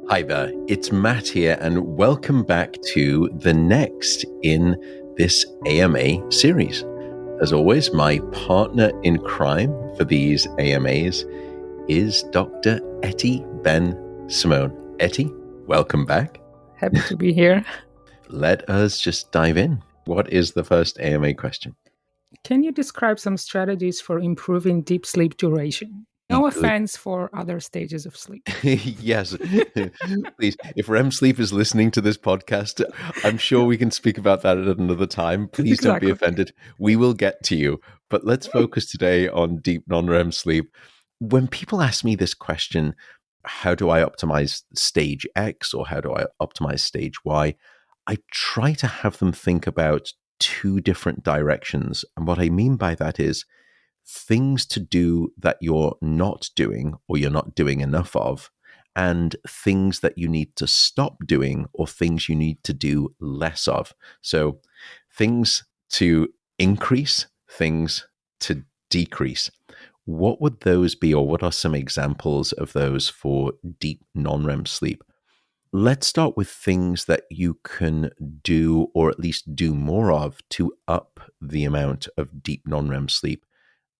Hi there, it's Matt here, and welcome back to the next in this AMA series. As always, my partner in crime for these AMAs is Dr. Eti Ben Simon. Eti, welcome back. Happy to be here. Let us just dive in. What is the first AMA question? Can you describe some strategies for improving deep sleep duration? No offense for other stages of sleep. Yes, please. If REM sleep is listening to this podcast, I'm sure we can speak about that at another time. Please don't be offended. We will get to you. But let's focus today on deep non-REM sleep. When people ask me this question, how do I optimize stage X or how do I optimize stage Y? I try to have them think about two different directions. And what I mean by that is things to do that you're not doing or you're not doing enough of, and things that you need to stop doing or things you need to do less of. So things to increase, things to decrease. What would those be, or what are some examples of those for deep non-REM sleep? Let's start with things that you can do, or at least do more of, to up the amount of deep non-REM sleep.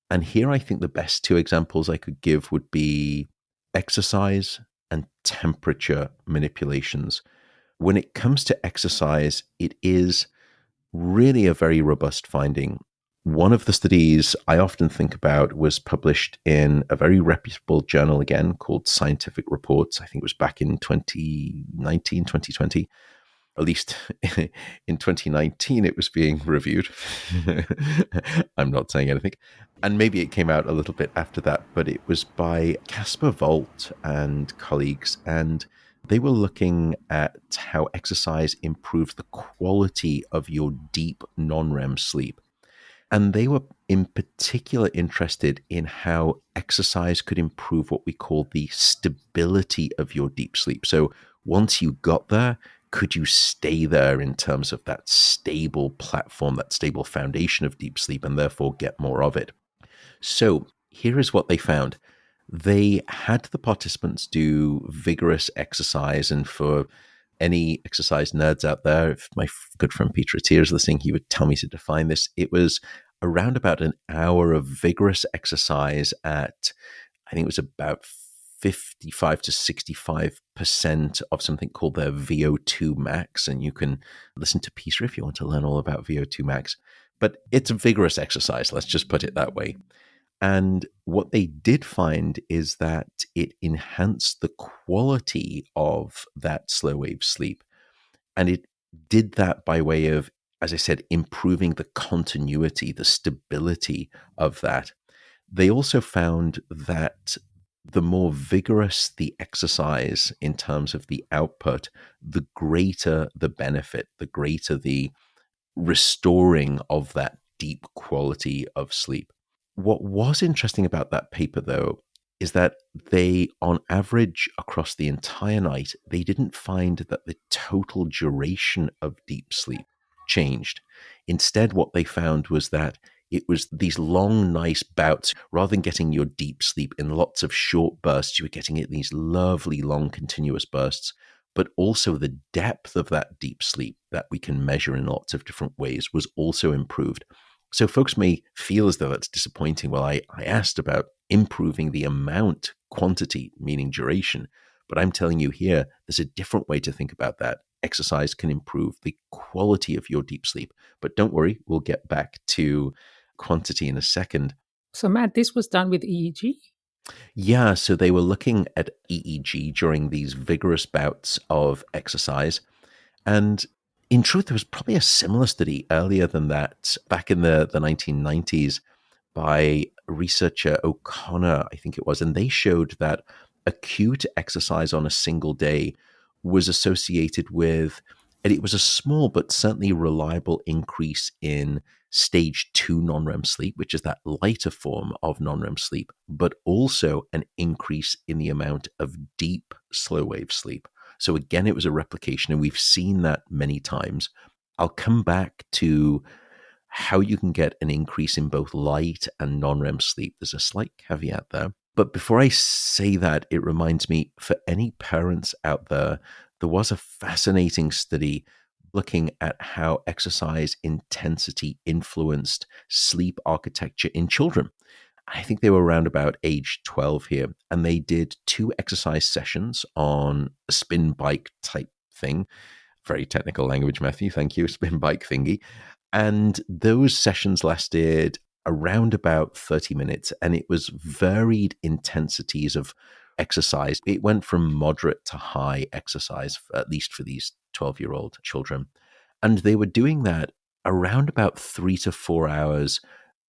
And here I think the best two examples I could give would be exercise and temperature manipulations. When it comes to exercise, it is really a very robust finding. One of the studies I often think about was published in a very reputable journal again called Scientific Reports. I think it was back in 2019, 2020. At least in 2019, it was being reviewed. I'm not saying anything. And maybe it came out a little bit after that, but it was by Kaspar Vogt and colleagues. And they were looking at how exercise improves the quality of your deep non-REM sleep. And they were in particular interested in how exercise could improve what we call the stability of your deep sleep. So once you got there, could you stay there in terms of that stable platform, that stable foundation of deep sleep, and therefore get more of it? So here is what they found. They had the participants do vigorous exercise, and for any exercise nerds out there, if my good friend Peter Attier is listening, he would tell me to define this. It was around about an hour of vigorous exercise at, I think it was about 55 to 65% of something called their VO2 max. And you can listen to Peter if you want to learn all about VO2 max. But it's a vigorous exercise, let's just put it that way. And what they did find is that it enhanced the quality of that slow wave sleep. And it did that by way of, as I said, improving the continuity, the stability of that. They also found that the more vigorous the exercise in terms of the output, the greater the benefit, the greater the restoring of that deep quality of sleep. What was interesting about that paper, though, is that they, on average, across the entire night, they didn't find that the total duration of deep sleep changed. Instead, what they found was that it was these long, nice bouts. Rather than getting your deep sleep in lots of short bursts, you were getting it in these lovely, long, continuous bursts. But also the depth of that deep sleep that we can measure in lots of different ways was also improved. So folks may feel as though that's disappointing. Well, I asked about improving the amount, quantity, meaning duration. But I'm telling you here, there's a different way to think about that. Exercise can improve the quality of your deep sleep. But don't worry, we'll get back to quantity in a second. So, Matt, this was done with EEG? Yeah, so they were looking at EEG during these vigorous bouts of exercise. And in truth, there was probably a similar study earlier than that, back in the 1990s, by researcher O'Connor, I think it was. And they showed that acute exercise on a single day was associated with, and it was a small but certainly reliable increase in stage 2 non-REM sleep, which is that lighter form of non-REM sleep, but also an increase in the amount of deep slow wave sleep. So again, it was a replication, and we've seen that many times. I'll come back to how you can get an increase in both light and non-REM sleep. There's a slight caveat there. But before I say that, it reminds me, for any parents out there, there was a fascinating study looking at how exercise intensity influenced sleep architecture in children. I think they were around about age 12 here, and they did 2 exercise sessions on a spin bike type thing. Very technical language, Matthew. Thank you. Spin bike thingy. And those sessions lasted around about 30 minutes, and it was varied intensities of exercise. It went from moderate to high exercise, at least for these 12-year-old children. And they were doing that around about 3 to 4 hours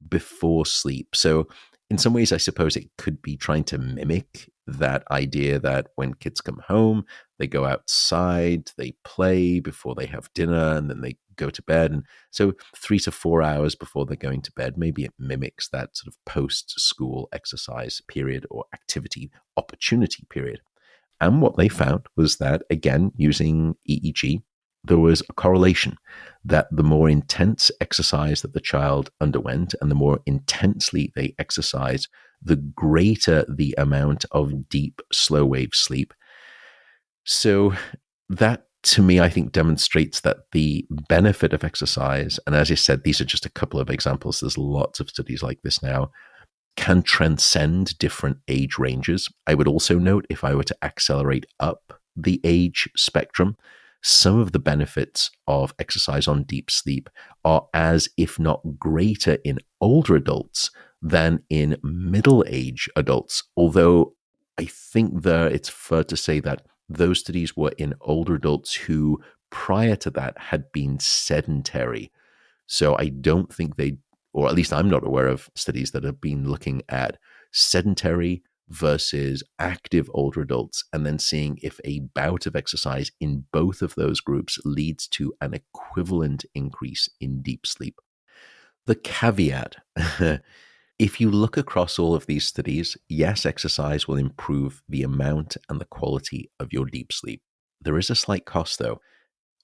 before sleep. So, in some ways, I suppose it could be trying to mimic that idea that when kids come home, they go outside, they play before they have dinner, and then they go to bed. And so 3 to 4 hours before they're going to bed, maybe it mimics that sort of post-school exercise period or activity opportunity period. And what they found was that, again, using EEG, there was a correlation that the more intense exercise that the child underwent and the more intensely they exercised, the greater the amount of deep, slow wave sleep. So that, to me, I think demonstrates that the benefit of exercise, and as I said, these are just a couple of examples, there's lots of studies like this now, can transcend different age ranges. I would also note, if I were to accelerate up the age spectrum, some of the benefits of exercise on deep sleep are as, if not greater, in older adults than in middle-aged adults. Although I think there it's fair to say that those studies were in older adults who, prior to that, had been sedentary. So I don't think they, or at least I'm not aware of studies that have been looking at sedentary versus active older adults and then seeing if a bout of exercise in both of those groups leads to an equivalent increase in deep sleep. The caveat, if you look across all of these studies, yes, exercise will improve the amount and the quality of your deep sleep. There is a slight cost, though.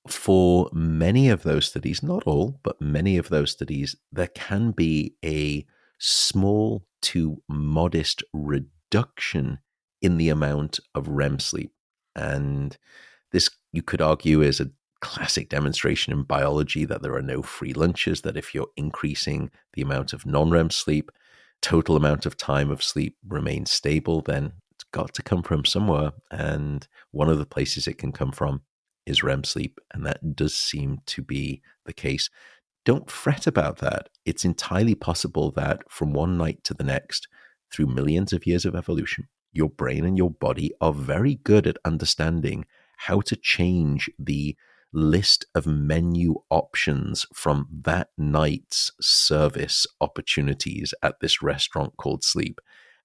For many of those studies, not all, but many of those studies, there can be a small to modest reduction in the amount of REM sleep. And this, you could argue, is a classic demonstration in biology that there are no free lunches, that if you're increasing the amount of non-REM sleep, total amount of time of sleep remains stable, then it's got to come from somewhere. And one of the places it can come from is REM sleep, and that does seem to be the case. Don't fret about that. It's entirely possible that from one night to the next, through millions of years of evolution, your brain and your body are very good at understanding how to change the list of menu options from that night's service opportunities at this restaurant called sleep.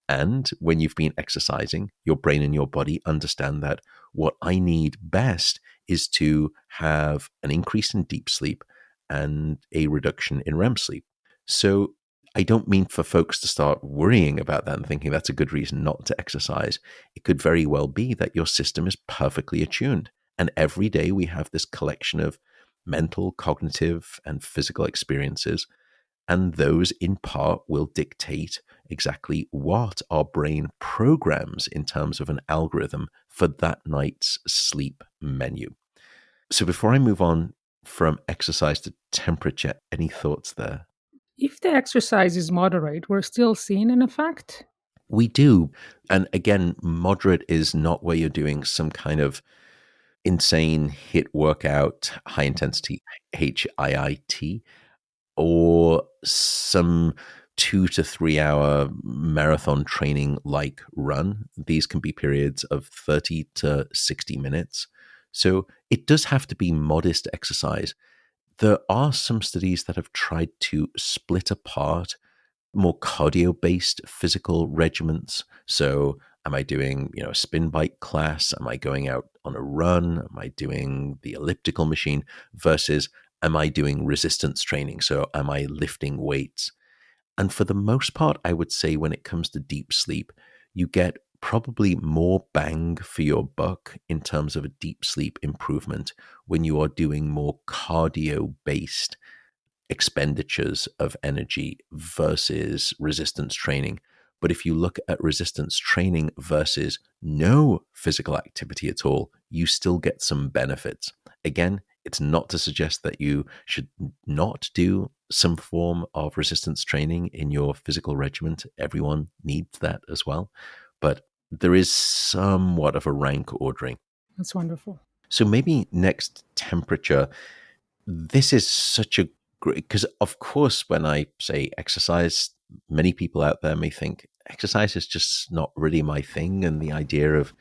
And when you've been exercising, your brain and your body understand that what I need best is to have an increase in deep sleep and a reduction in REM sleep. So I don't mean for folks to start worrying about that and thinking that's a good reason not to exercise. It could very well be that your system is perfectly attuned. And every day we have this collection of mental, cognitive, and physical experiences. And those in part will dictate exactly what our brain programs in terms of an algorithm for that night's sleep menu. So before I move on from exercise to temperature, any thoughts there? If the exercise is moderate, we're still seeing an effect? We do. And again, moderate is not where you're doing some kind of insane hit workout, high intensity HIIT, or some 2 to 3 hour marathon training like run. These can be periods of 30 to 60 minutes. So it does have to be modest exercise. There are some studies that have tried to split apart more cardio-based physical regimens. So am I doing, a spin bike class? Am I going out on a run? Am I doing the elliptical machine versus am I doing resistance training? So am I lifting weights? And for the most part, I would say when it comes to deep sleep, you get probably more bang for your buck in terms of a deep sleep improvement when you are doing more cardio based expenditures of energy versus resistance training. But if you look at resistance training versus no physical activity at all, you still get some benefits. Again, it's not to suggest that you should not do some form of resistance training in your physical regimen. Everyone needs that as well. But there is somewhat of a rank ordering. That's wonderful. So maybe next, temperature. This is such a great, because of course, when I say exercise, many people out there may think exercise is just not really my thing. And the idea of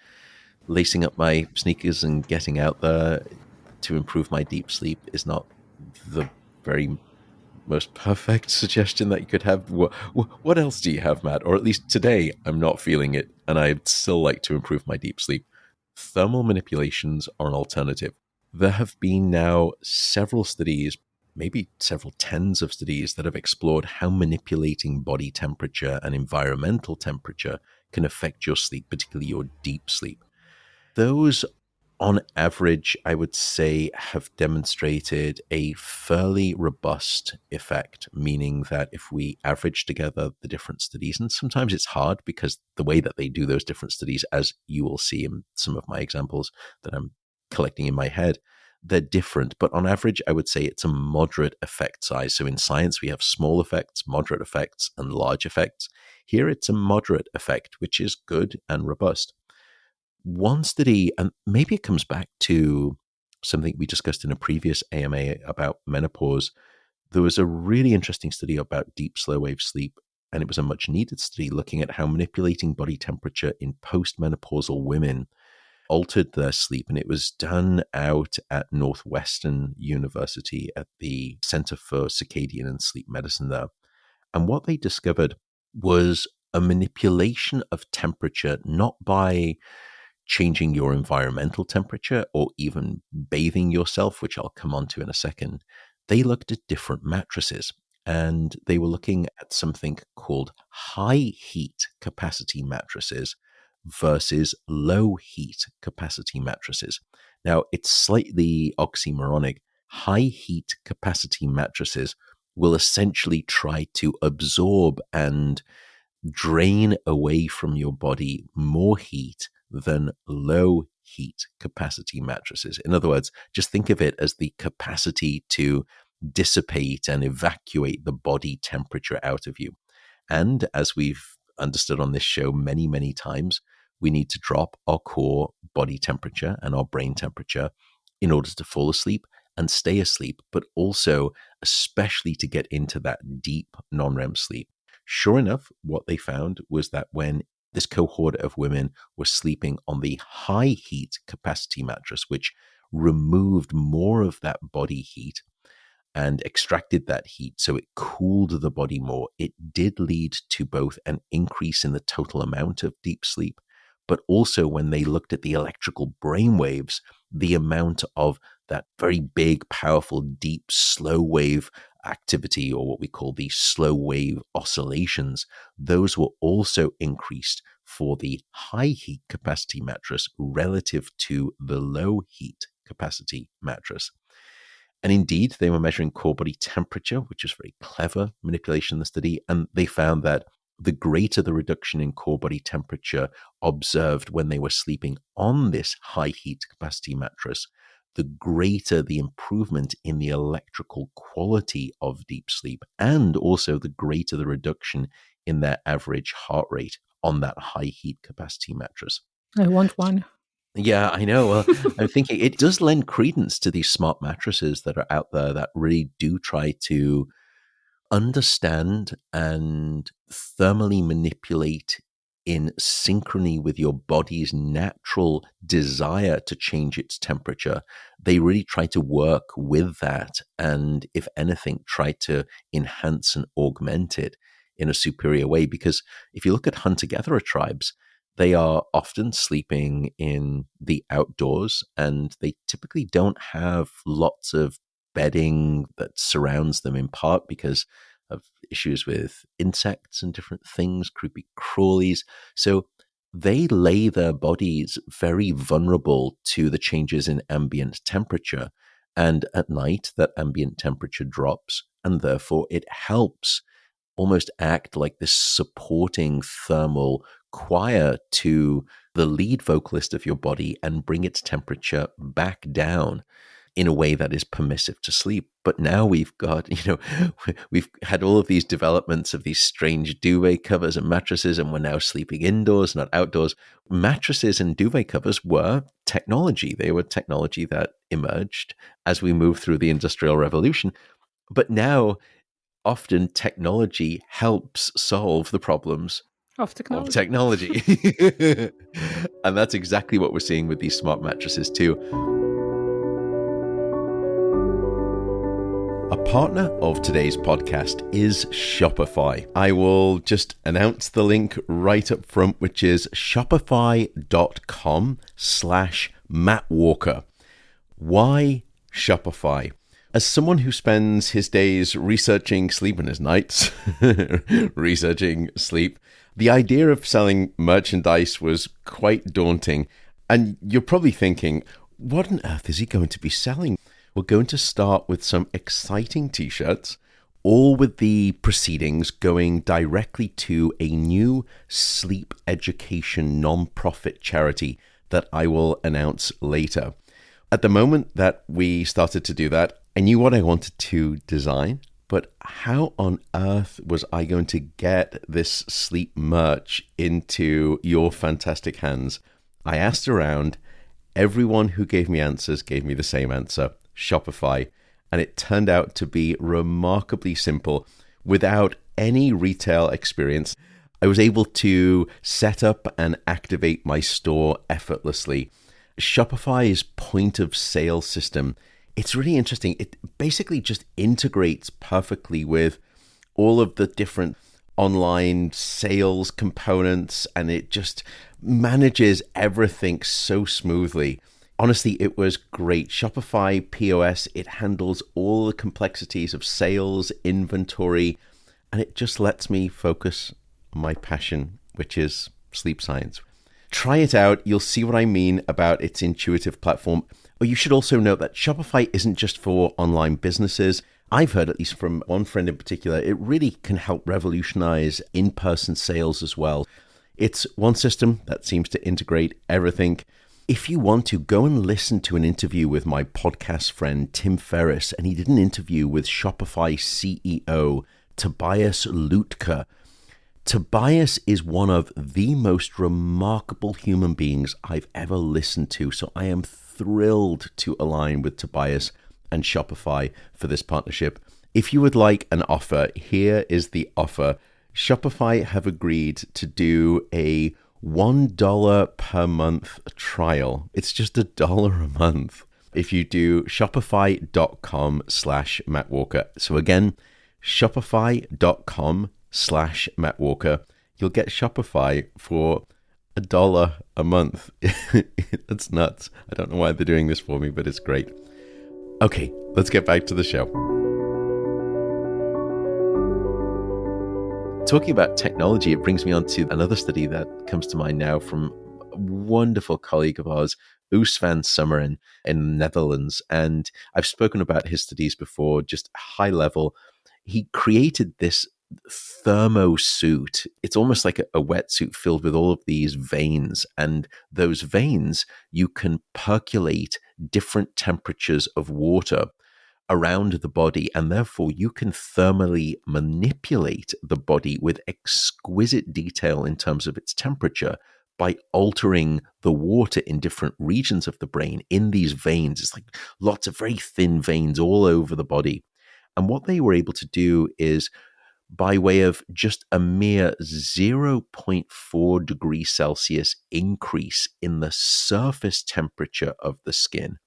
lacing up my sneakers and getting out there to improve my deep sleep is not the very most perfect suggestion that you could have. What else do you have, Matt? Or at least today, I'm not feeling it, and I'd still like to improve my deep sleep. Thermal manipulations are an alternative. There have been now several studies, maybe several tens of studies, that have explored how manipulating body temperature and environmental temperature can affect your sleep, particularly your deep sleep. Those, on average, I would say, have demonstrated a fairly robust effect, meaning that if we average together the different studies, and sometimes it's hard because the way that they do those different studies, as you will see in some of my examples that I'm collecting in my head, they're different. But on average, I would say it's a moderate effect size. So in science, we have small effects, moderate effects, and large effects. Here, it's a moderate effect, which is good and robust. One study, and maybe it comes back to something we discussed in a previous AMA about menopause. There was a really interesting study about deep slow wave sleep, and it was a much needed study looking at how manipulating body temperature in postmenopausal women altered their sleep. And it was done out at Northwestern University at the Center for Circadian and Sleep Medicine there. And what they discovered was a manipulation of temperature, not by changing your environmental temperature or even bathing yourself, which I'll come on to in a second. They looked at different mattresses, and they were looking at something called high heat capacity mattresses versus low heat capacity mattresses. Now, it's slightly oxymoronic. High heat capacity mattresses will essentially try to absorb and drain away from your body more heat than low heat capacity mattresses. In other words, just think of it as the capacity to dissipate and evacuate the body temperature out of you. And as we've understood on this show many, many times, we need to drop our core body temperature and our brain temperature in order to fall asleep and stay asleep, but also especially to get into that deep non-REM sleep. Sure enough, what they found was that when this cohort of women were sleeping on the high heat capacity mattress, which removed more of that body heat and extracted that heat so it cooled the body more, it did lead to both an increase in the total amount of deep sleep, but also when they looked at the electrical brain waves, the amount of that very big, powerful, deep, slow wave activity, or what we call the slow wave oscillations, those were also increased for the high heat capacity mattress relative to the low heat capacity mattress. And indeed, they were measuring core body temperature, which is very clever manipulation in the study. And they found that the greater the reduction in core body temperature observed when they were sleeping on this high heat capacity mattress, the greater the improvement in the electrical quality of deep sleep, and also the greater the reduction in their average heart rate on that high heat capacity mattress. I want one. Yeah, I know. Well, I'm thinking it does lend credence to these smart mattresses that are out there that really do try to understand and thermally manipulate in synchrony with your body's natural desire to change its temperature. They really try to work with that, and if anything, try to enhance and augment it in a superior way. Because if you look at hunter-gatherer tribes, they are often sleeping in the outdoors, and they typically don't have lots of bedding that surrounds them, in part because of issues with insects and different things, creepy crawlies. So they lay their bodies very vulnerable to the changes in ambient temperature. And at night, that ambient temperature drops, and therefore it helps almost act like this supporting thermal choir to the lead vocalist of your body and bring its temperature back down in a way that is permissive to sleep. But now we've got, we've had all of these developments of these strange duvet covers and mattresses, and we're now sleeping indoors, not outdoors. Mattresses and duvet covers were technology. They were technology that emerged as we moved through the Industrial Revolution. But now, often technology helps solve the problems of of technology. technology. And that's exactly what we're seeing with these smart mattresses too. A partner of today's podcast is Shopify. I will just announce the link right up front, which is shopify.com/mattwalker. Why Shopify? As someone who spends his days researching sleep and his nights researching sleep, the idea of selling merchandise was quite daunting. And you're probably thinking, what on earth is he going to be selling? We're going to start with some exciting t-shirts, all with the proceedings going directly to a new sleep education non-profit charity that I will announce later. At the moment that we started to do that, I knew what I wanted to design, but how on earth was I going to get this sleep merch into your fantastic hands? I asked around. Everyone who gave me answers gave me the same answer: Shopify. And it turned out to be remarkably simple. Without any retail experience, I was able to set up and activate my store effortlessly. Shopify's point of sale system, it's really interesting. It basically just integrates perfectly with all of the different online sales components, and it just manages everything so smoothly. Honestly, it was great. Shopify POS, it handles all the complexities of sales, inventory, and it just lets me focus on my passion, which is sleep science. Try it out. You'll see what I mean about its intuitive platform. Oh, you should also note that Shopify isn't just for online businesses. I've heard, at least from one friend in particular, it really can help revolutionize in-person sales as well. It's one system that seems to integrate everything. If you want to, go and listen to an interview with my podcast friend, Tim Ferriss, and he did an interview with Shopify CEO, Tobias Lütke. Tobias is one of the most remarkable human beings I've ever listened to, so I am thrilled to align with Tobias and Shopify for this partnership. If you would like an offer, here is the offer. Shopify have agreed to do a $1 per month trial. It's just $1 a month if you do shopify.com/mattwalker. So again, shopify.com/mattwalker. You'll get Shopify for $1 a month. That's nuts. I don't know why they're doing this for me, but it's great. Okay, let's get back to the show. Talking about technology, it brings me on to another study that comes to mind now from a wonderful colleague of ours, Eti Ben Simon in the Netherlands. And I've spoken about his studies before, just high level. He created this thermosuit. It's almost like a wetsuit filled with all of these veins. And those veins, you can percolate different temperatures of water around the body, and therefore you can thermally manipulate the body with exquisite detail in terms of its temperature by altering the water in different regions of the brain in these veins. It's like lots of very thin veins all over the body. And what they were able to do is, by way of just a mere 0.4 degrees Celsius increase in the surface temperature of the skin,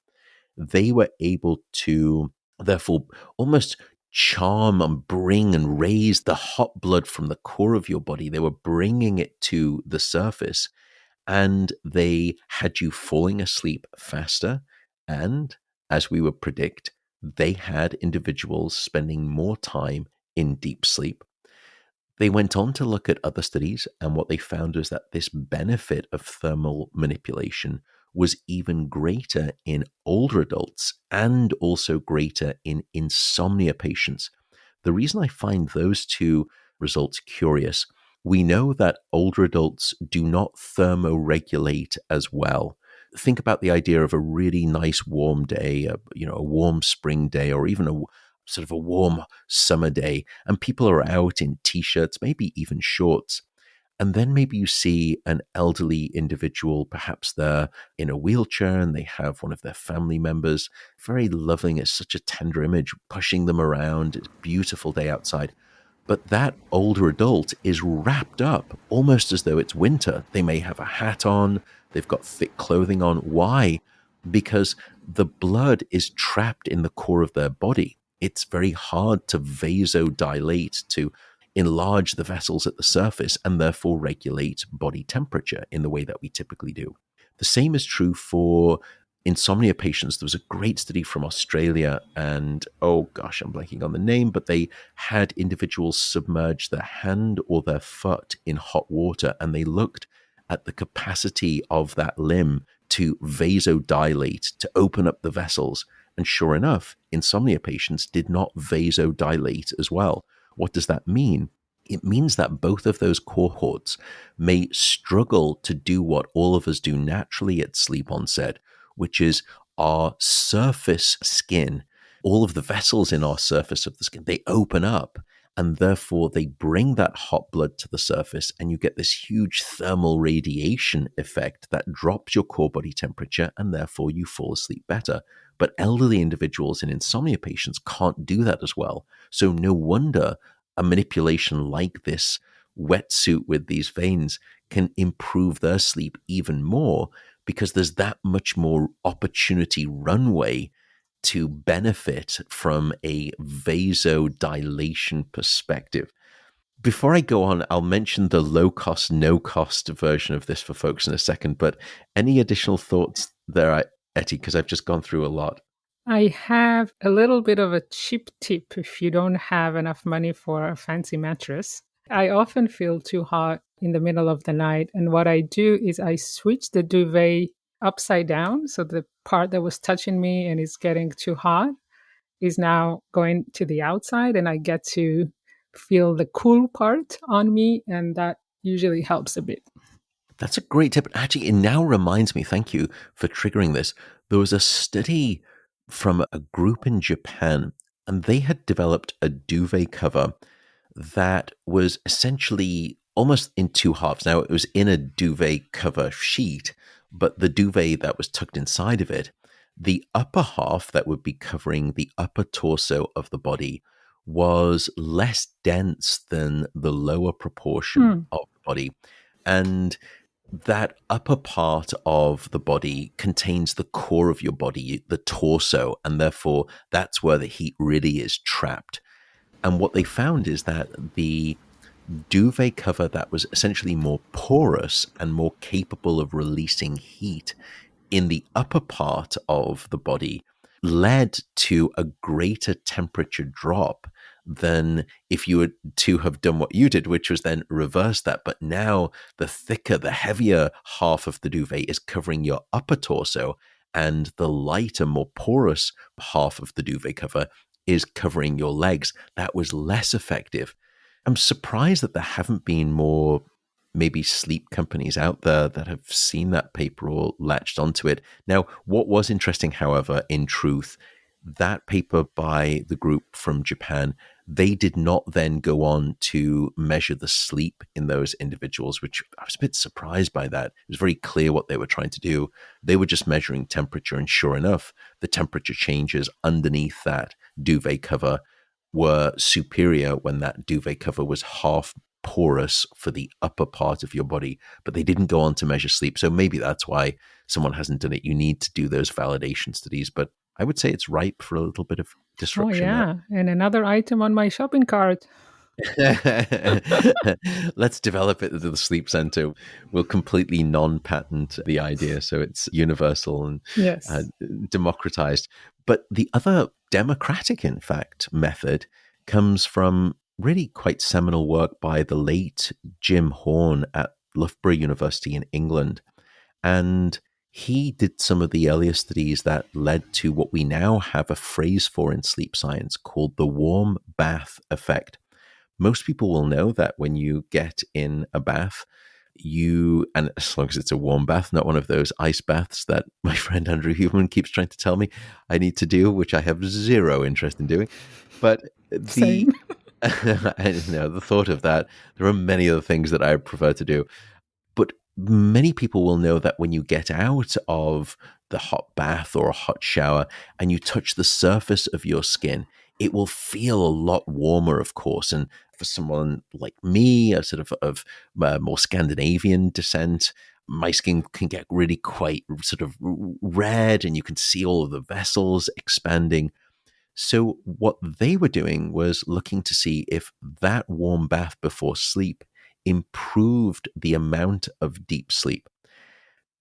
they were able to therefore almost charm and bring and raise the hot blood from the core of your body. They were bringing it to the surface, and they had you falling asleep faster. And as we would predict, they had individuals spending more time in deep sleep. They went on to look at other studies, and what they found was that this benefit of thermal manipulation was even greater in older adults and also greater in insomnia patients. The reason I find those two results curious. We know that older adults do not thermoregulate as well. Think about the idea of a really nice warm day, a warm spring day, or even a sort of a warm summer day, and people are out in t-shirts, maybe even shorts. And then maybe you see an elderly individual, perhaps they're in a wheelchair and they have one of their family members, very loving, it's such a tender image, pushing them around. It's a beautiful day outside. But that older adult is wrapped up almost as though it's winter. They may have a hat on, they've got thick clothing on. Why? Because the blood is trapped in the core of their body. It's very hard to vasodilate, to enlarge the vessels at the surface and therefore regulate body temperature in the way that we typically do. The same is true for insomnia patients. There was a great study from Australia, and oh gosh, I'm blanking on the name, but they had individuals submerge their hand or their foot in hot water, and they looked at the capacity of that limb to vasodilate, to open up the vessels. And sure enough, insomnia patients did not vasodilate as well. What does that mean? It means that both of those cohorts may struggle to do what all of us do naturally at sleep onset, which is our surface skin, all of the vessels in our surface of the skin, they open up, and therefore they bring that hot blood to the surface, and you get this huge thermal radiation effect that drops your core body temperature, and therefore you fall asleep better. But elderly individuals and insomnia patients can't do that as well. So no wonder a manipulation like this wetsuit with these veins can improve their sleep even more, because there's that much more opportunity runway to benefit from a vasodilation perspective. Before I go on, I'll mention the low cost, no cost version of this for folks in a second, but any additional thoughts there, Eti, because I've just gone through a lot. I have a little bit of a cheap tip if you don't have enough money for a fancy mattress. I often feel too hot in the middle of the night, and what I do is I switch the duvet upside down, so the part that was touching me and is getting too hot is now going to the outside, and I get to feel the cool part on me, and that usually helps a bit. That's a great tip. Actually, it now reminds me, thank you for triggering this. There was a study from a group in Japan, and they had developed a duvet cover that was essentially almost in two halves. Now, it was in a duvet cover sheet, but the duvet that was tucked inside of it, the upper half that would be covering the upper torso of the body was less dense than the lower proportion of the body. And that upper part of the body contains the core of your body, the torso, and therefore that's where the heat really is trapped. And what they found is that the duvet cover that was essentially more porous and more capable of releasing heat in the upper part of the body led to a greater temperature drop than if you were to have done what you did, which was then reverse that. But now the thicker, the heavier half of the duvet is covering your upper torso, and the lighter, more porous half of the duvet cover is covering your legs. That was less effective. I'm surprised that there haven't been more maybe sleep companies out there that have seen that paper or latched onto it. Now, what was interesting, however, in truth, that paper by the group from Japan, they did not then go on to measure the sleep in those individuals, which I was a bit surprised by that. It was very clear what they were trying to do. They were just measuring temperature, and sure enough, the temperature changes underneath that duvet cover were superior when that duvet cover was half porous for the upper part of your body, but they didn't go on to measure sleep. So maybe that's why someone hasn't done it. You need to do those validation studies, but I would say it's ripe for a little bit of disruption. Oh, yeah. And another item on my shopping cart. Let's develop it at the sleep center. We'll completely non-patent the idea, so it's universal and yes, democratized. But the other democratic, in fact, method comes from really quite seminal work by the late Jim Horn at Loughborough University in England. And he did some of the earlier studies that led to what we now have a phrase for in sleep science called the warm bath effect. most people will know that when you get in a bath, and as long as it's a warm bath, not one of those ice baths that my friend Andrew Huberman keeps trying to tell me I need to do, which I have zero interest in doing. But Same. I know the thought of that, there are many other things that I prefer to do. But many people will know that when you get out of the hot bath or a hot shower and you touch the surface of your skin, it will feel a lot warmer, of course. And for someone like me, a sort of more Scandinavian descent, my skin can get really quite sort of red, and you can see all of the vessels expanding. So, what they were doing was looking to see if that warm bath before sleep improved the amount of deep sleep.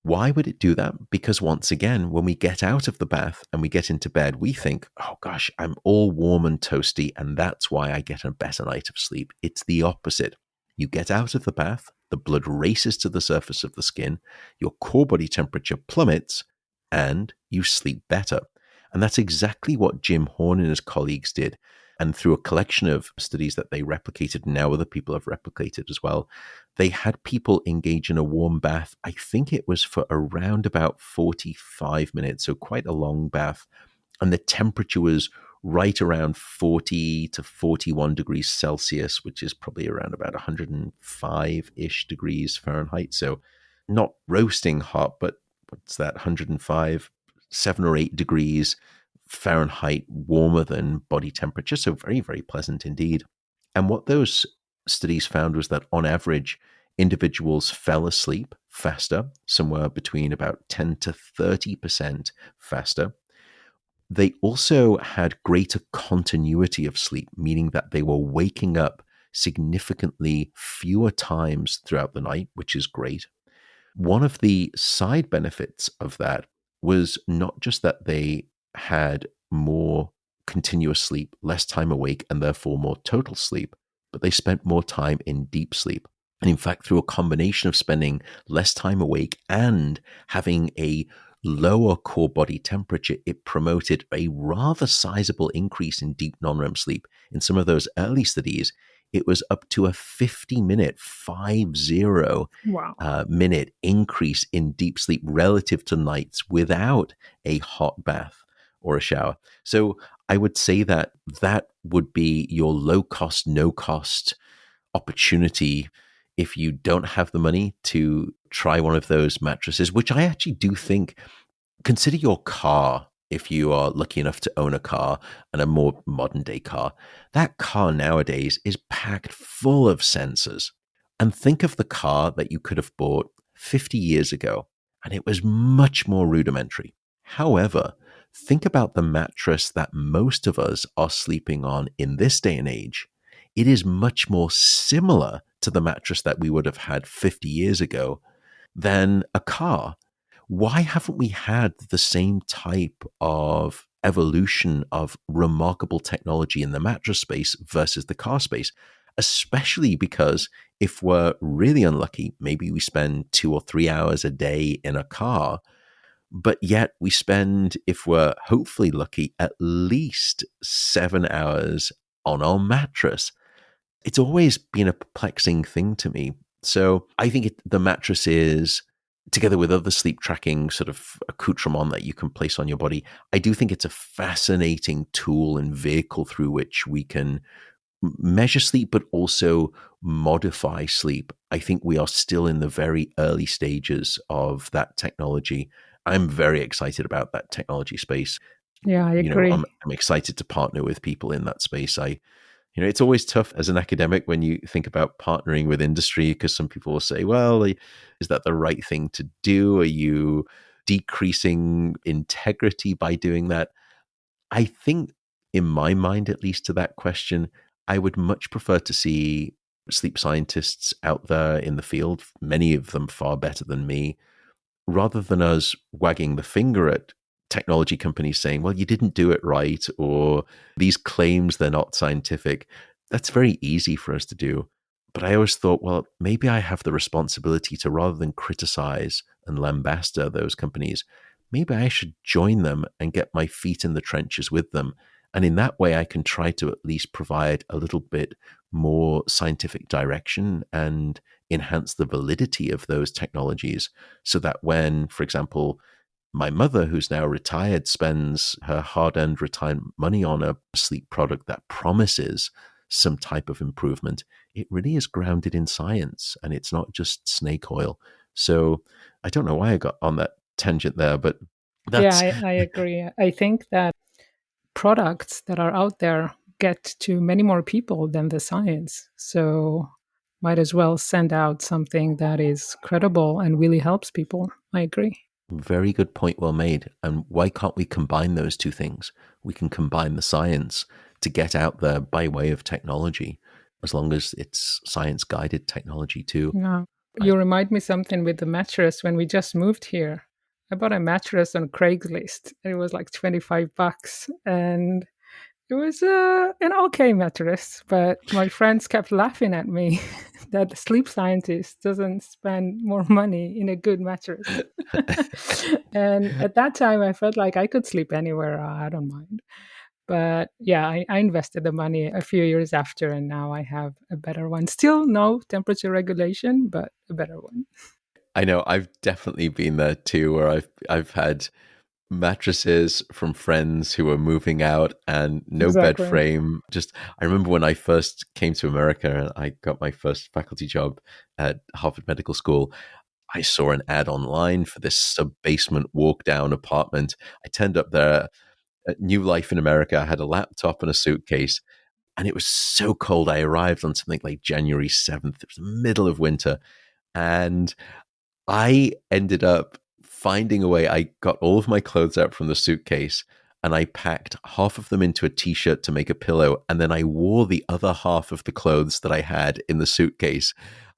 Why would it do that? Because once again, when we get out of the bath and we get into bed, we think, oh gosh, I'm all warm and toasty, and that's why I get a better night of sleep. It's the opposite. You get out of the bath, the blood races to the surface of the skin, your core body temperature plummets, and you sleep better. And that's exactly what Jim Horn and his colleagues did. And through a collection of studies that they replicated, and now other people have replicated as well, they had people engage in a warm bath. I think it was for around about 45 minutes, so quite a long bath. And the temperature was right around 40 to 41 degrees Celsius, which is probably around about 105-ish degrees Fahrenheit. So not roasting hot, but what's that, 105, 7 or 8 degrees Fahrenheit warmer than body temperature. So very, very pleasant indeed. And what those studies found was that on average, individuals fell asleep faster, somewhere between about 10 to 30% faster. They also had greater continuity of sleep, meaning that they were waking up significantly fewer times throughout the night, which is great. One of the side benefits of that was not just that they had more continuous sleep, less time awake, and therefore more total sleep, but they spent more time in deep sleep. And in fact, through a combination of spending less time awake and having a lower core body temperature, it promoted a rather sizable increase in deep non-REM sleep. In some of those early studies, it was up to a 50-minute, 50 Wow. minute increase in deep sleep relative to nights without a hot bath or a shower. So I would say that that would be your low cost, no cost opportunity if you don't have the money to try one of those mattresses, which I actually do think, consider your car. If you are lucky enough to own a car, and a more modern day car, that car nowadays is packed full of sensors. And think of the car that you could have bought 50 years ago, and it was much more rudimentary. However, think about the mattress that most of us are sleeping on in this day and age. It is much more similar to the mattress that we would have had 50 years ago than a car. Why haven't we had the same type of evolution of remarkable technology in the mattress space versus the car space? Especially because if we're really unlucky, maybe we spend 2 or 3 hours a day in a car, but yet we spend, if we're hopefully lucky, at least 7 hours on our mattress. It's always been a perplexing thing to me. So I think the mattress is, together with other sleep tracking sort of accoutrement that you can place on your body, I do think it's a fascinating tool and vehicle through which we can measure sleep, but also modify sleep. I think we are still in the very early stages of that technology. I'm very excited about that technology space. Yeah, I I'm agree. excited to partner with people in that space. It's always tough as an academic when you think about partnering with industry, because some people will say, well, is that the right thing to do? Are you decreasing integrity by doing that? I think, in my mind, at least to that question, I would much prefer to see sleep scientists out there in the field, many of them far better than me, rather than us wagging the finger at technology companies saying, well, you didn't do it right, or these claims, they're not scientific. That's very easy for us to do. But I always thought, well, maybe I have the responsibility to, rather than criticize and lambast those companies, maybe I should join them and get my feet in the trenches with them And in that way, I can try to at least provide a little bit more scientific direction and enhance the validity of those technologies so that when, for example, my mother, who's now retired, spends her hard-earned retirement money on a sleep product that promises some type of improvement, it really is grounded in science and it's not just snake oil. So I don't know why I got on that tangent there, but Yeah, that's I agree. I think that products that are out there get to many more people than the science. So might as well send out something that is credible and really helps people. I agree. very good point, well made. And why can't we combine those two things? We can combine the science to get out there by way of technology, as long as it's science-guided technology too. Yeah. I, You remind me something with the mattress when we just moved here. I bought a mattress on Craigslist. It was like $25 and it was an okay mattress, but my friends kept laughing at me that the sleep scientist doesn't spend more money in a good mattress. And at that time, I felt like I could sleep anywhere. I don't mind. But yeah, I invested the money a few years after, and now I have a better one. Still no temperature regulation, but a better one. I know I've definitely been there too, where I've had mattresses from friends who were moving out and no bed Exactly. frame. Just, I remember when I first came to America and I got my first faculty job at Harvard Medical School, I saw an ad online for this sub-basement walk-down apartment. I turned up there at New Life in America. I had a laptop and a suitcase, and it was so cold. I arrived on something like January 7th. It was the middle of winter, and I ended up finding a way. I got all of my clothes out from the suitcase and I packed half of them into a t-shirt to make a pillow. And then I wore the other half of the clothes that I had in the suitcase.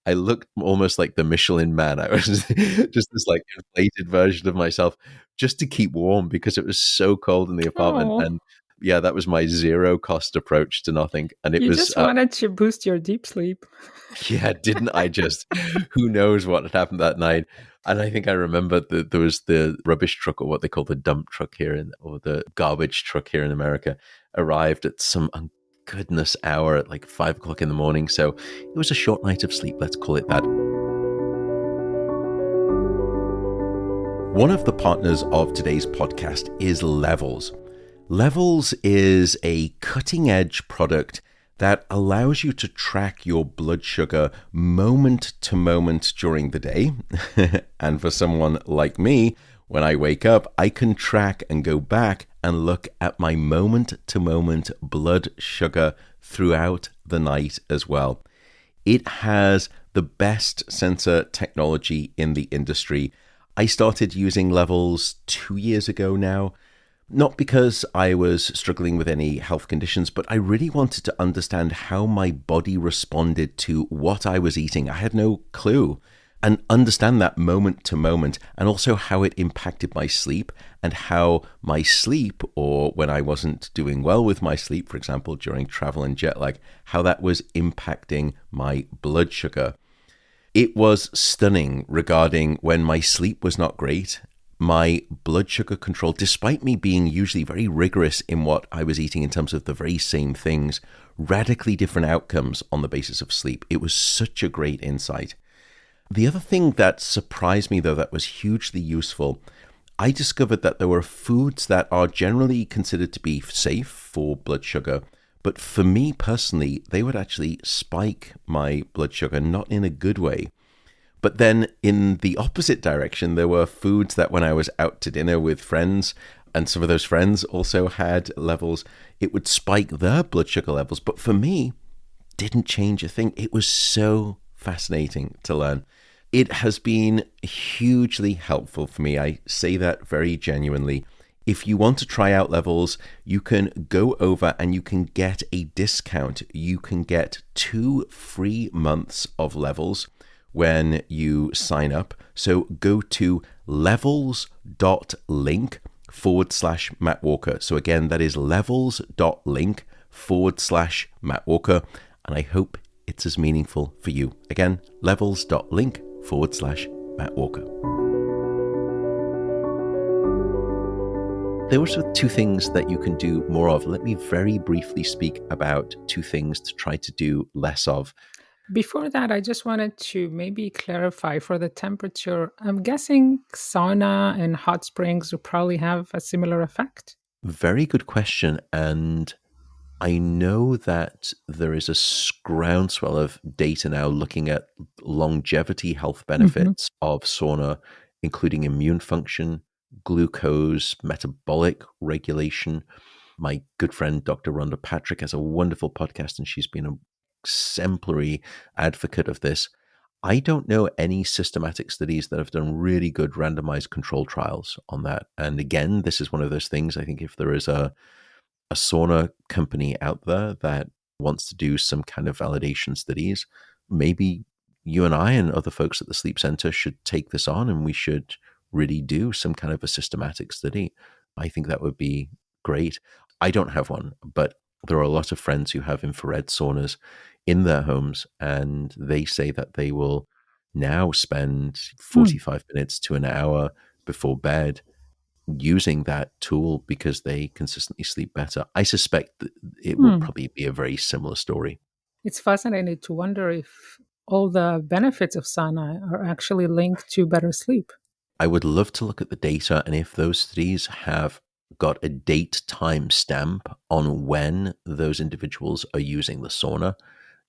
I looked almost like the Michelin Man. I was just this like inflated version of myself just to keep warm because it was so cold in the apartment. Oh, And yeah, that was my zero cost approach to nothing. And it you was, just wanted to boost your deep sleep. yeah, didn't I just? Who knows what had happened that night? And I think I remember that there was the rubbish truck, or what they call the dump truck here, or the garbage truck here in America, arrived at some goodness hour at like 5 o'clock in the morning. So it was a short night of sleep, let's call it that. One of the partners of today's podcast is Levels. Levels is a cutting edge product that allows you to track your blood sugar moment to moment during the day. And for someone like me, when I wake up, I can track and go back and look at my moment to moment blood sugar throughout the night as well. It has the best sensor technology in the industry. I started using Levels 2 years ago now. Not because I was struggling with any health conditions, but I really wanted to understand how my body responded to what I was eating. I had no clue. And understand that moment to moment, and also how it impacted my sleep, and how my sleep, or when I wasn't doing well with my sleep, for example, during travel and jet lag, how that was impacting my blood sugar. It was stunning regarding when my sleep was not great. My blood sugar control, despite me being usually very rigorous in what I was eating in terms of the very same things, radically different outcomes on the basis of sleep. It was such a great insight. The other thing that surprised me, though, that was hugely useful, I discovered that there were foods that are generally considered to be safe for blood sugar, but for me personally, they would actually spike my blood sugar, not in a good way. But then in the opposite direction, there were foods that when I was out to dinner with friends, and some of those friends also had Levels, it would spike their blood sugar levels. But for me, didn't change a thing. It was so fascinating to learn. It has been hugely helpful for me. I say that very genuinely. If you want to try out Levels, you can go over and you can get a discount. You can get 2 free months of Levels when you sign up. So go to levels.link/Matt Walker. So again, that is levels.link/Matt Walker. And I hope it's as meaningful for you. Again, levels.link/Matt Walker. Those are two things that you can do more of. Let me very briefly speak about two things to try to do less of. Before that, I just wanted to maybe clarify for the temperature. I'm guessing sauna and hot springs will probably have a similar effect. Very good question. And I know that there is a groundswell of data now looking at longevity health Hmm. benefits of sauna, including immune function, glucose, metabolic regulation. My good friend, Dr. Rhonda Patrick, has a wonderful podcast, and she's been an exemplary advocate of this. I don't know any systematic studies that have done really good randomized control trials on that. And again, this is one of those things. I think if there is a sauna company out there that wants to do some kind of validation studies, maybe you and I and other folks at the Sleep Center should take this on and we should really do some kind of a systematic study. I think that would be great. I don't have one, but there are a lot of friends who have infrared saunas in their homes, and they say that they will now spend Hmm. 45 minutes to an hour before bed using that tool because they consistently sleep better. I suspect that it will Hmm. probably be a very similar story. It's fascinating to wonder if all the benefits of sauna are actually linked to better sleep. I would love to look at the data and if those studies have got a date time stamp on when those individuals are using the sauna,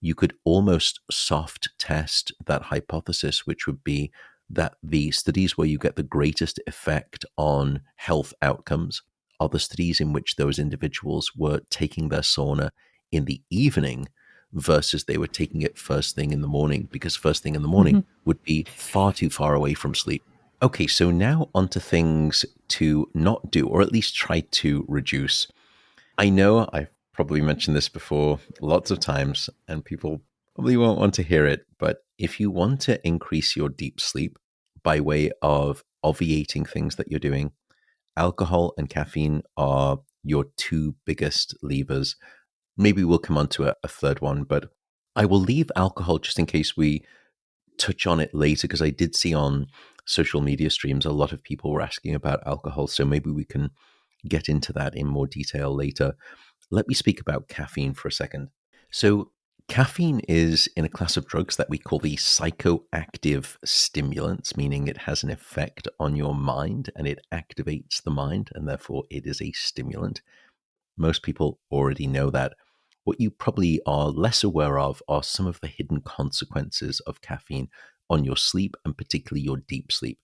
you could almost soft test that hypothesis, which would be that the studies where you get the greatest effect on health outcomes are the studies in which those individuals were taking their sauna in the evening versus they were taking it first thing in the morning, because first thing in the morning Hmm. would be far too far away from sleep. Okay, so now onto things to not do, or at least try to reduce. I know I've probably mentioned this before lots of times, and people probably won't want to hear it, but if you want to increase your deep sleep by way of obviating things that you're doing, alcohol and caffeine are your two biggest levers. Maybe we'll come on to a third one, but I will leave alcohol just in case we touch on it later because I did see on social media streams a lot of people were asking about alcohol. So maybe we can get into that in more detail later. Let me speak about caffeine for a second. So, caffeine is in a class of drugs that we call the psychoactive stimulants, meaning it has an effect on your mind and it activates the mind, and therefore it is a stimulant. Most people already know that. What you probably are less aware of are some of the hidden consequences of caffeine on your sleep and particularly your deep sleep.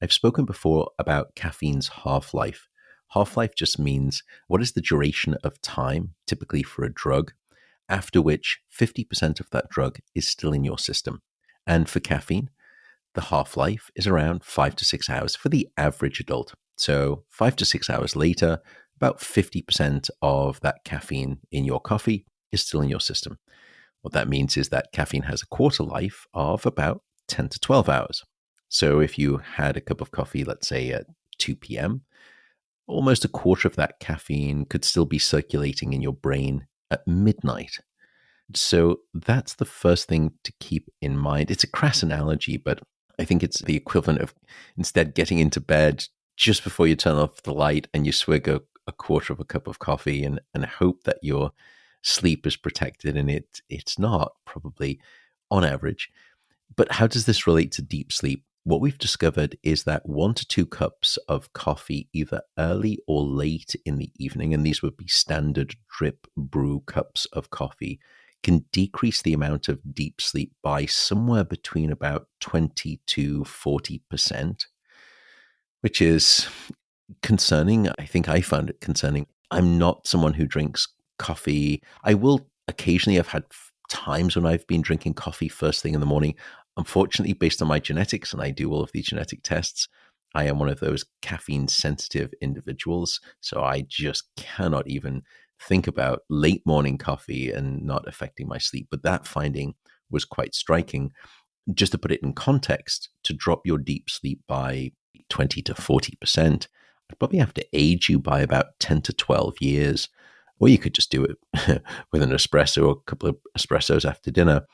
I've spoken before about caffeine's half life. Half life just means what is the duration of time, typically for a drug, after which 50% of that drug is still in your system. And for caffeine, the half life is around 5 to 6 hours for the average adult. So, 5 to 6 hours later, about 50% of that caffeine in your coffee is still in your system. What that means is that caffeine has a quarter life of about 10 to 12 hours. So, if you had a cup of coffee, let's say at 2 p.m., almost a quarter of that caffeine could still be circulating in your brain at midnight. So that's the first thing to keep in mind. It's a crass analogy, but I think it's the equivalent of instead getting into bed just before you turn off the light and you swig a quarter of a cup of coffee and hope that your sleep is protected, and it's not, probably on average. But how does this relate to deep sleep? What we've discovered is that 1 to 2 cups of coffee, either early or late in the evening, and these would be standard drip brew cups of coffee, can decrease the amount of deep sleep by somewhere between about 20 to 40%, which is concerning. I think I found it concerning. I'm not someone who drinks coffee. I will occasionally have had times when I've been drinking coffee first thing in the morning. Unfortunately, based on my genetics, and I do all of these genetic tests, I am one of those caffeine sensitive individuals. So I just cannot even think about late morning coffee and not affecting my sleep. But that finding was quite striking. Just to put it in context, to drop your deep sleep by 20 to 40%, I'd probably have to age you by about 10 to 12 years. Or you could just do it with an espresso or a couple of espressos after dinner.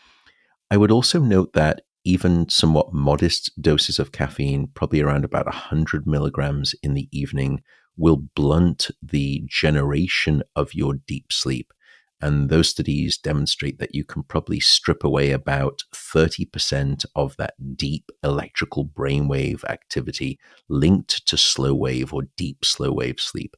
I would also note that even somewhat modest doses of caffeine, probably around about 100 milligrams in the evening, will blunt the generation of your deep sleep. And those studies demonstrate that you can probably strip away about 30% of that deep electrical brainwave activity linked to slow wave or deep slow wave sleep.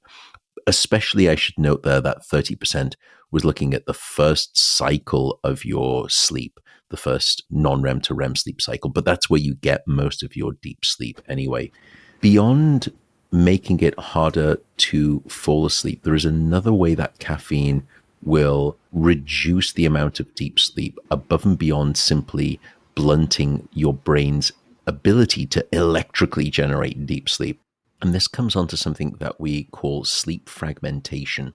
Especially, I should note there that 30% was looking at the first cycle of your sleep, the first non-REM to REM sleep cycle. But that's where you get most of your deep sleep anyway. Beyond making it harder to fall asleep, there is another way that caffeine will reduce the amount of deep sleep above and beyond simply blunting your brain's ability to electrically generate deep sleep. And this comes onto something that we call sleep fragmentation.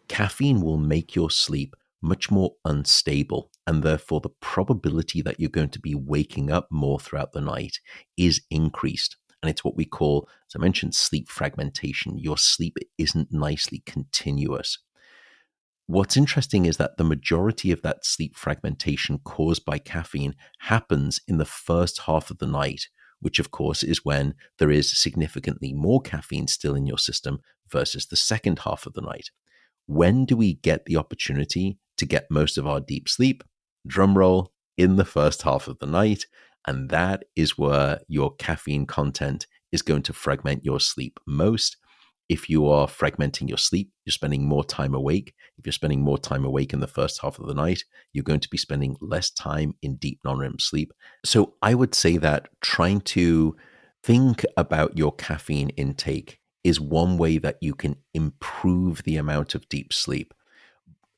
Caffeine will make your sleep much more unstable, and therefore the probability that you're going to be waking up more throughout the night is increased. And it's what we call, as I mentioned, sleep fragmentation. Your sleep isn't nicely continuous. What's interesting is that the majority of that sleep fragmentation caused by caffeine happens in the first half of the night, which of course is when there is significantly more caffeine still in your system versus the second half of the night. When do we get the opportunity to get most of our deep sleep? Drum roll, in the first half of the night. And that is where your caffeine content is going to fragment your sleep most. If you are fragmenting your sleep, you're spending more time awake. If you're spending more time awake in the first half of the night, you're going to be spending less time in deep non-REM sleep. So I would say that trying to think about your caffeine intake is one way that you can improve the amount of deep sleep.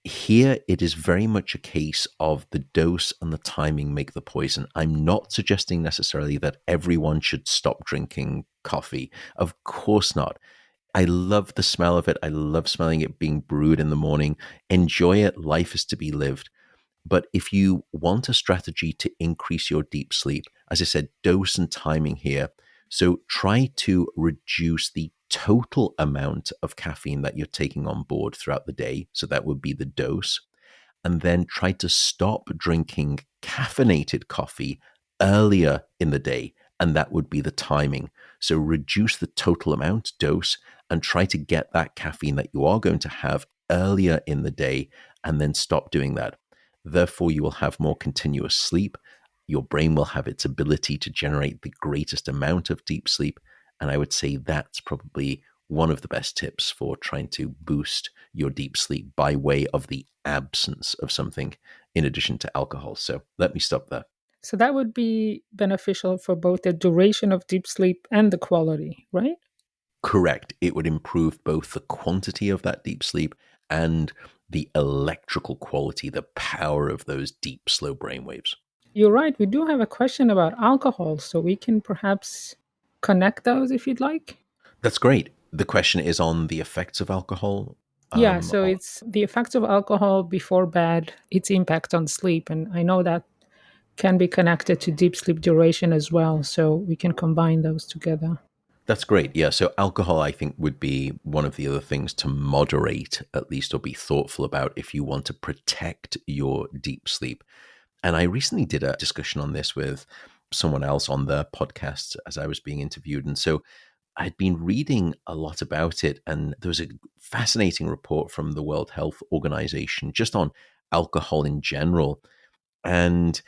Here, it is very much a case of the dose and the timing make the poison. I'm not suggesting necessarily that everyone should stop drinking coffee. Of course not. I love the smell of it. I love smelling it being brewed in the morning. Enjoy it. Life is to be lived. But if you want a strategy to increase your deep sleep, as I said, dose and timing here. So try to reduce the total amount of caffeine that you're taking on board throughout the day. So that would be the dose. And then try to stop drinking caffeinated coffee earlier in the day. And that would be the timing. So reduce the total amount dose and try to get that caffeine that you are going to have earlier in the day and then stop doing that. Therefore, you will have more continuous sleep. Your brain will have its ability to generate the greatest amount of deep sleep. And I would say that's probably one of the best tips for trying to boost your deep sleep by way of the absence of something in addition to alcohol. So let me stop there. So that would be beneficial for both the duration of deep sleep and the quality, right? Correct. It would improve both the quantity of that deep sleep and the electrical quality, the power of those deep, slow brain waves. You're right. We do have a question about alcohol, so we can perhaps connect those if you'd like. That's great. The question is on the effects of alcohol. Yeah, so On, it's the effects of alcohol before bed, its impact on sleep. And I know that can be connected to deep sleep duration as well. So we can combine those together. that's great. Yeah. So alcohol, I think, would be one of the other things to moderate, at least, or be thoughtful about if you want to protect your deep sleep. And I recently did a discussion on this with someone else on their podcast as I was being interviewed. And so I'd been reading a lot about it, and there was a fascinating report from the World Health Organization just on alcohol in general. And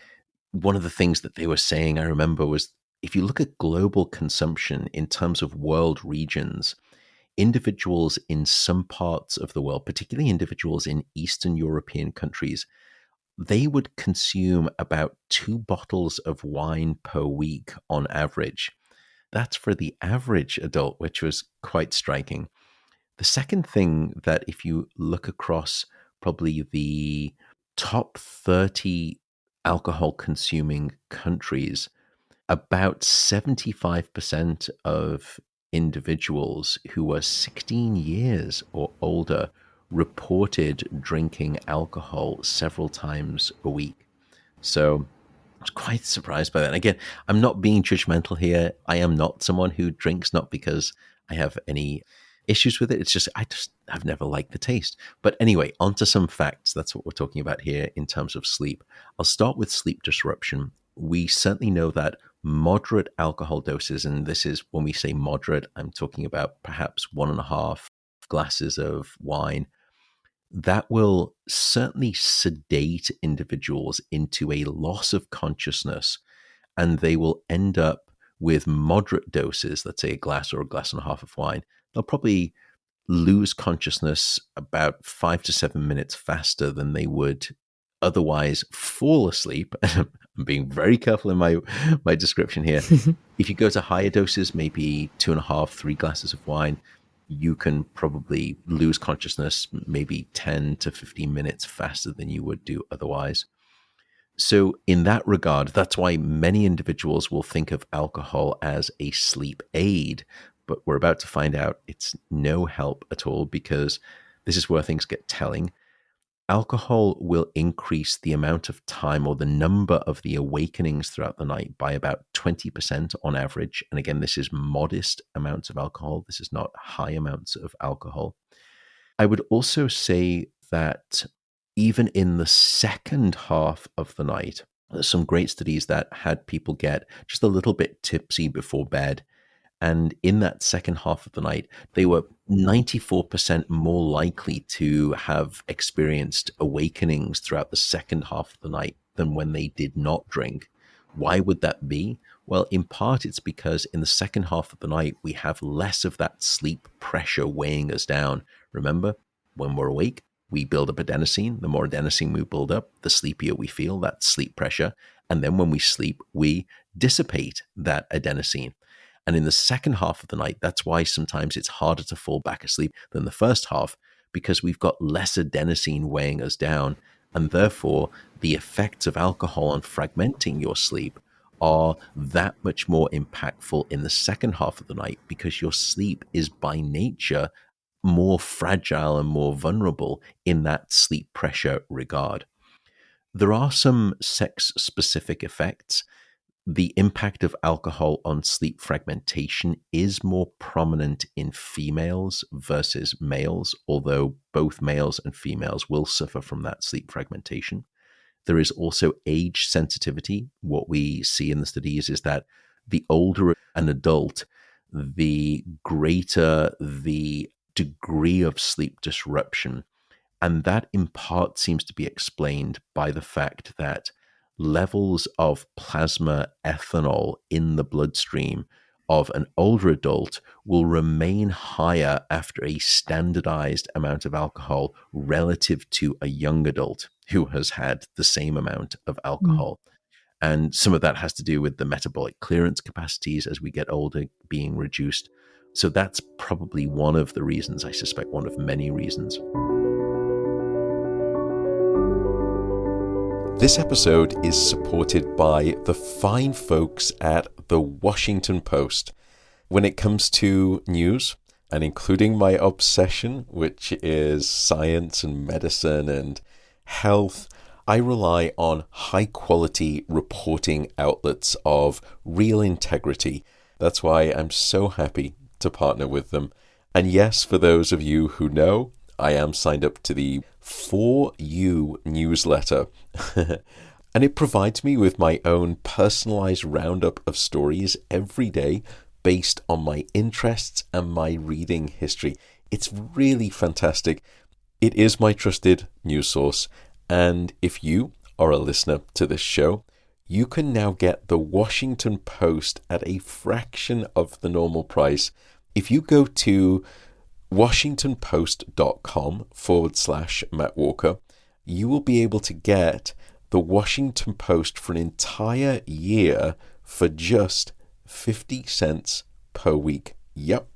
one of the things that they were saying, I remember, was if you look at global consumption in terms of world regions, individuals in some parts of the world, particularly individuals in Eastern European countries, they would consume about 2 bottles of wine per week on average. That's for the average adult, which was quite striking. The second thing that if you look across probably the top 30 alcohol consuming countries, about 75% of individuals who were 16 years or older reported drinking alcohol several times a week. So I was quite surprised by that. And again, I'm not being judgmental here. I am not someone who drinks, not because I have any issues with it. It's just, I've never liked the taste. But anyway, onto some facts. That's what we're talking about here in terms of sleep. I'll start with sleep disruption. We certainly know that moderate alcohol doses, and this is when we say moderate, I'm talking about perhaps 1.5 glasses of wine, that will certainly sedate individuals into a loss of consciousness, and they will end up with moderate doses, let's say a glass or a glass and a half of wine. They'll probably lose consciousness about 5 to 7 minutes faster than they would otherwise fall asleep. I'm being very careful in my description here. If you go to higher doses, maybe 2.5, 3 glasses of wine, you can probably lose consciousness maybe 10 to 15 minutes faster than you would do otherwise. So in that regard, that's why many individuals will think of alcohol as a sleep aid, but we're about to find out it's no help at all, because this is where things get telling. Alcohol will increase the amount of time or the number of the awakenings throughout the night by about 20% on average. And again, this is modest amounts of alcohol. This is not high amounts of alcohol. I would also say that even in the second half of the night, there's some great studies that had people get just a little bit tipsy before bed. And in that second half of the night, they were 94% more likely to have experienced awakenings throughout the second half of the night than when they did not drink. Why would that be? Well, in part, it's because in the second half of the night, we have less of that sleep pressure weighing us down. Remember, when we're awake, we build up adenosine. The more adenosine we build up, the sleepier we feel, that sleep pressure. And then when we sleep, we dissipate that adenosine. And in the second half of the night, that's why sometimes it's harder to fall back asleep than the first half, because we've got less adenosine weighing us down. And therefore, the effects of alcohol on fragmenting your sleep are that much more impactful in the second half of the night, because your sleep is by nature more fragile and more vulnerable in that sleep pressure regard. There are some sex-specific effects. The impact of alcohol on sleep fragmentation is more prominent in females versus males, although both males and females will suffer from that sleep fragmentation. There is also age sensitivity. What we see in the studies is that the older an adult, the greater the degree of sleep disruption. And that in part seems to be explained by the fact that levels of plasma ethanol in the bloodstream of an older adult will remain higher after a standardized amount of alcohol relative to a young adult who has had the same amount of alcohol. And some of that has to do with the metabolic clearance capacities as we get older being reduced. So that's probably one of the reasons, I suspect one of many reasons. This episode is supported by the fine folks at the Washington Post. When it comes to news, and including my obsession, which is science and medicine and health, I rely on high-quality reporting outlets of real integrity. That's why I'm so happy to partner with them. And yes, for those of you who know, I am signed up to the For You newsletter. And it provides me with my own personalized roundup of stories every day based on my interests and my reading history. It's really fantastic. It is my trusted news source. And if you are a listener to this show, you can now get the Washington Post at a fraction of the normal price. If you go to washingtonpost.com/Matt Walker, you will be able to get the Washington Post for an entire year for just 50 cents per week. Yep,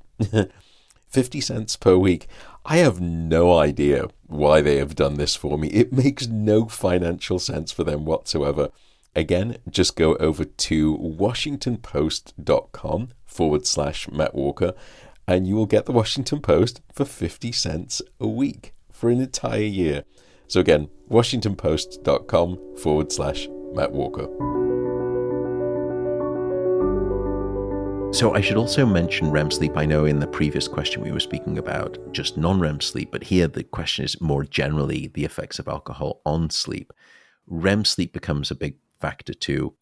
50 cents per week. I have no idea why they have done this for me. It makes no financial sense for them whatsoever. Again, just go over to washingtonpost.com/Matt Walker, and you will get the Washington Post for 50 cents a week for an entire year. So again, washingtonpost.com/Matt Walker. So I should also mention REM sleep. I know in the previous question we were speaking about just non-REM sleep, but here the question is more generally the effects of alcohol on sleep. REM sleep becomes a big factor too.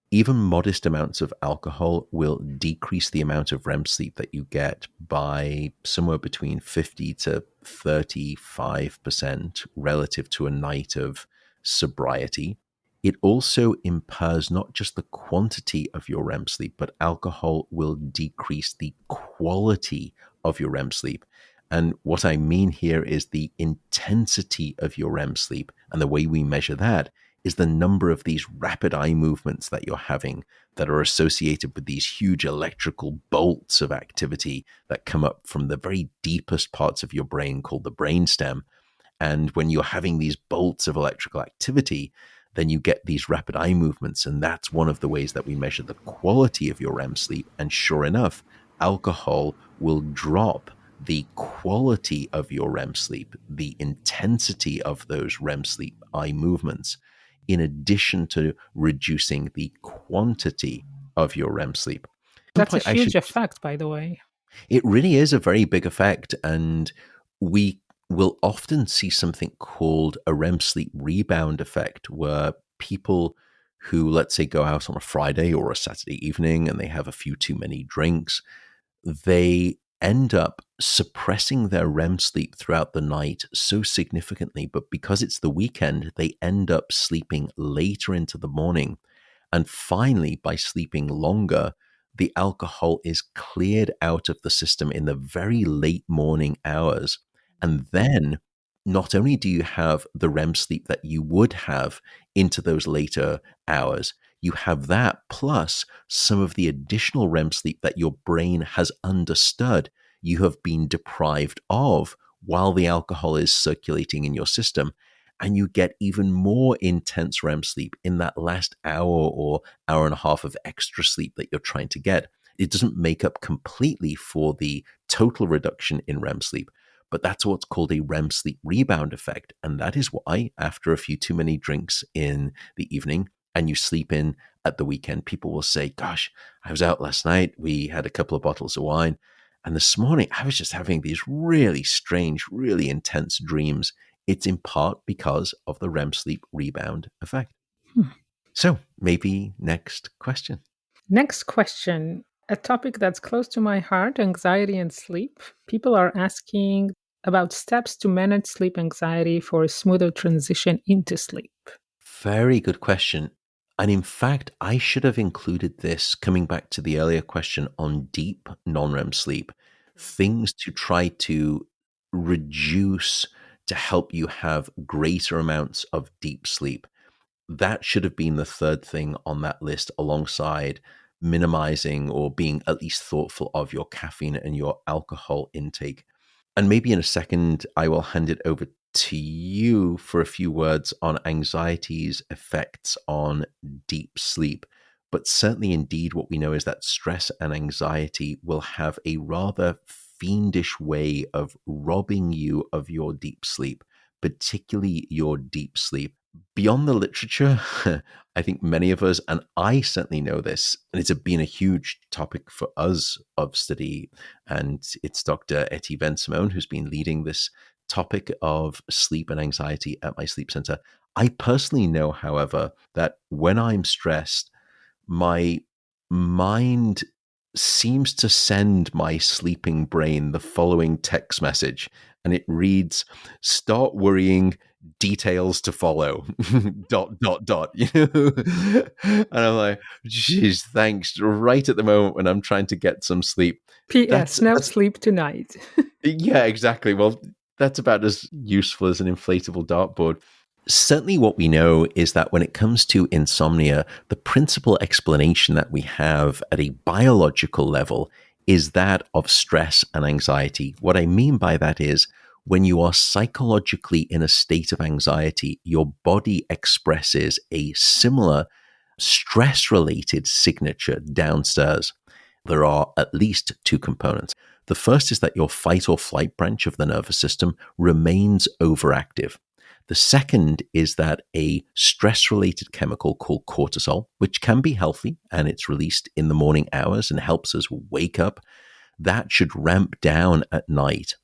Even modest amounts of alcohol will decrease the amount of REM sleep that you get by somewhere between 50 to 35% relative to a night of sobriety. It also impairs not just the quantity of your REM sleep, but alcohol will decrease the quality of your REM sleep. And what I mean here is the intensity of your REM sleep. And the way we measure that is the number of these rapid eye movements that you're having that are associated with these huge electrical bolts of activity that come up from the very deepest parts of your brain called the brainstem. And when you're having these bolts of electrical activity, then you get these rapid eye movements. And that's one of the ways that we measure the quality of your REM sleep. And sure enough, alcohol will drop the quality of your REM sleep, the intensity of those REM sleep eye movements, in addition to reducing the quantity of your REM sleep. That's a huge effect, by the way. It really is a very big effect. And we will often see something called a REM sleep rebound effect, where people who, let's say, go out on a Friday or a Saturday evening and they have a few too many drinks, they end up suppressing their REM sleep throughout the night so significantly. But because it's the weekend, they end up sleeping later into the morning. And finally, by sleeping longer, the alcohol is cleared out of the system in the very late morning hours. And then not only do you have the REM sleep that you would have into those later hours, you have that plus some of the additional REM sleep that your brain has understood you have been deprived of while the alcohol is circulating in your system. And you get even more intense REM sleep in that last hour or hour and a half of extra sleep that you're trying to get. It doesn't make up completely for the total reduction in REM sleep, but that's what's called a REM sleep rebound effect. And that is why, after a few too many drinks in the evening, and you sleep in at the weekend, people will say, gosh, I was out last night. We had a couple of bottles of wine. And this morning, I was just having these really strange, really intense dreams. It's in part because of the REM sleep rebound effect. So maybe next question. Next question. A topic that's close to my heart, anxiety and sleep. People are asking about steps to manage sleep anxiety for a smoother transition into sleep. Very good question. And in fact, I should have included this, coming back to the earlier question on deep non-REM sleep, things to try to reduce to help you have greater amounts of deep sleep. That should have been the third thing on that list, alongside minimizing or being at least thoughtful of your caffeine and your alcohol intake. And maybe in a second, I will hand it over to you for a few words on anxiety's effects on deep sleep. But certainly, indeed, what we know is that stress and anxiety will have a rather fiendish way of robbing you of your deep sleep, particularly your deep sleep. Beyond the literature, I think many of us, and I certainly know this, and it's been a huge topic for us of study, and it's Dr. Eti Ben Simon who's been leading this topic of sleep and anxiety at my sleep center. I personally know, however, that when I'm stressed, my mind seems to send my sleeping brain the following text message, and it reads, "Start worrying, details to follow." dot dot dot. And I'm like, geez, thanks. Right at the moment when I'm trying to get some sleep. P.S. No sleep tonight. Yeah, exactly. Well, that's about as useful as an inflatable dartboard. Certainly what we know is that when it comes to insomnia, the principal explanation that we have at a biological level is that of stress and anxiety. What I mean by that is, when you are psychologically in a state of anxiety, your body expresses a similar stress-related signature downstairs. There are at least two components. The first is that your fight or flight branch of the nervous system remains overactive. The second is that a stress-related chemical called cortisol, which can be healthy and it's released in the morning hours and helps us wake up, that should ramp down at night.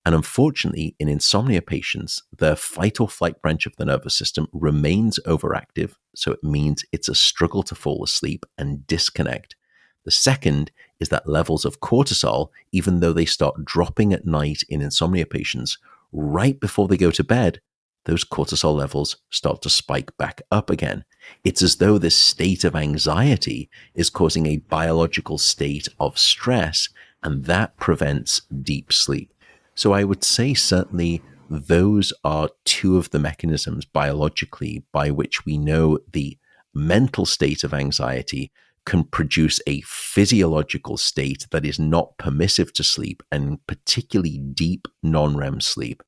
And unfortunately, in insomnia patients, the fight or flight branch of the nervous system remains overactive. So it means it's a struggle to fall asleep and disconnect. The second is that levels of cortisol, even though they start dropping at night in insomnia patients, right before they go to bed, those cortisol levels start to spike back up again. It's as though this state of anxiety is causing a biological state of stress, and that prevents deep sleep. So I would say certainly those are two of the mechanisms biologically by which we know the mental state of anxiety can produce a physiological state that is not permissive to sleep, and particularly deep non-REM sleep.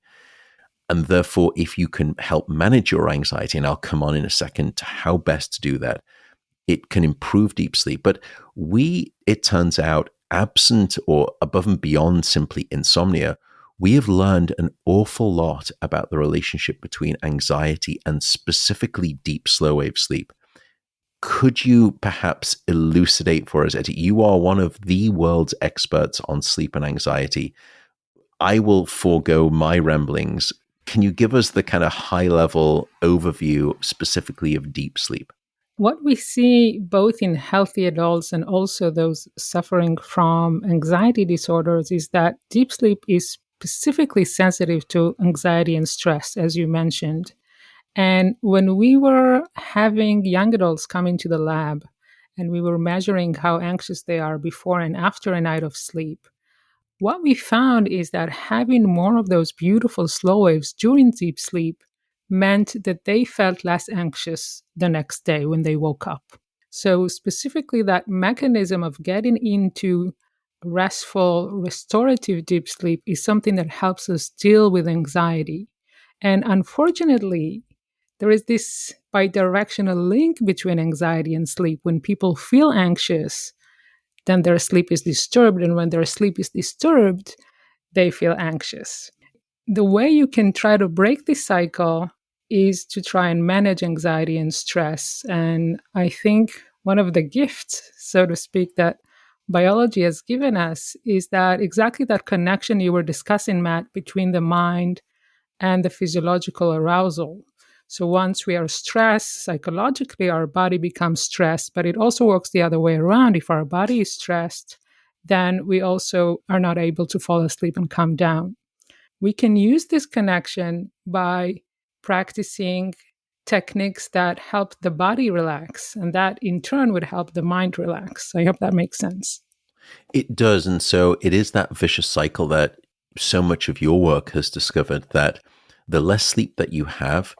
And therefore, if you can help manage your anxiety, and I'll come on in a second to how best to do that, it can improve deep sleep. But it turns out, absent or above and beyond simply insomnia, we have learned an awful lot about the relationship between anxiety and specifically deep slow wave sleep. Could you perhaps elucidate for us, Eti? You are one of the world's experts on sleep and anxiety. I will forego my ramblings. Can you give us the kind of high level overview specifically of deep sleep? What we see both in healthy adults and also those suffering from anxiety disorders is that deep sleep is specifically sensitive to anxiety and stress, as you mentioned. And when we were having young adults come into the lab and we were measuring how anxious they are before and after a night of sleep, what we found is that having more of those beautiful slow waves during deep sleep meant that they felt less anxious the next day when they woke up. So, specifically, that mechanism of getting into restful, restorative deep sleep is something that helps us deal with anxiety. And unfortunately, there is this bidirectional link between anxiety and sleep. When people feel anxious, then their sleep is disturbed. And when their sleep is disturbed, they feel anxious. The way you can try to break this cycle is to try and manage anxiety and stress. And I think one of the gifts, so to speak, that biology has given us is that exactly that connection you were discussing, Matt, between the mind and the physiological arousal. So once we are stressed, psychologically, our body becomes stressed, but it also works the other way around. If our body is stressed, then we also are not able to fall asleep and calm down. We can use this connection by practicing techniques that help the body relax, and that in turn would help the mind relax. I hope that makes sense. It does. And so it is that vicious cycle that so much of your work has discovered, that the less sleep that you have,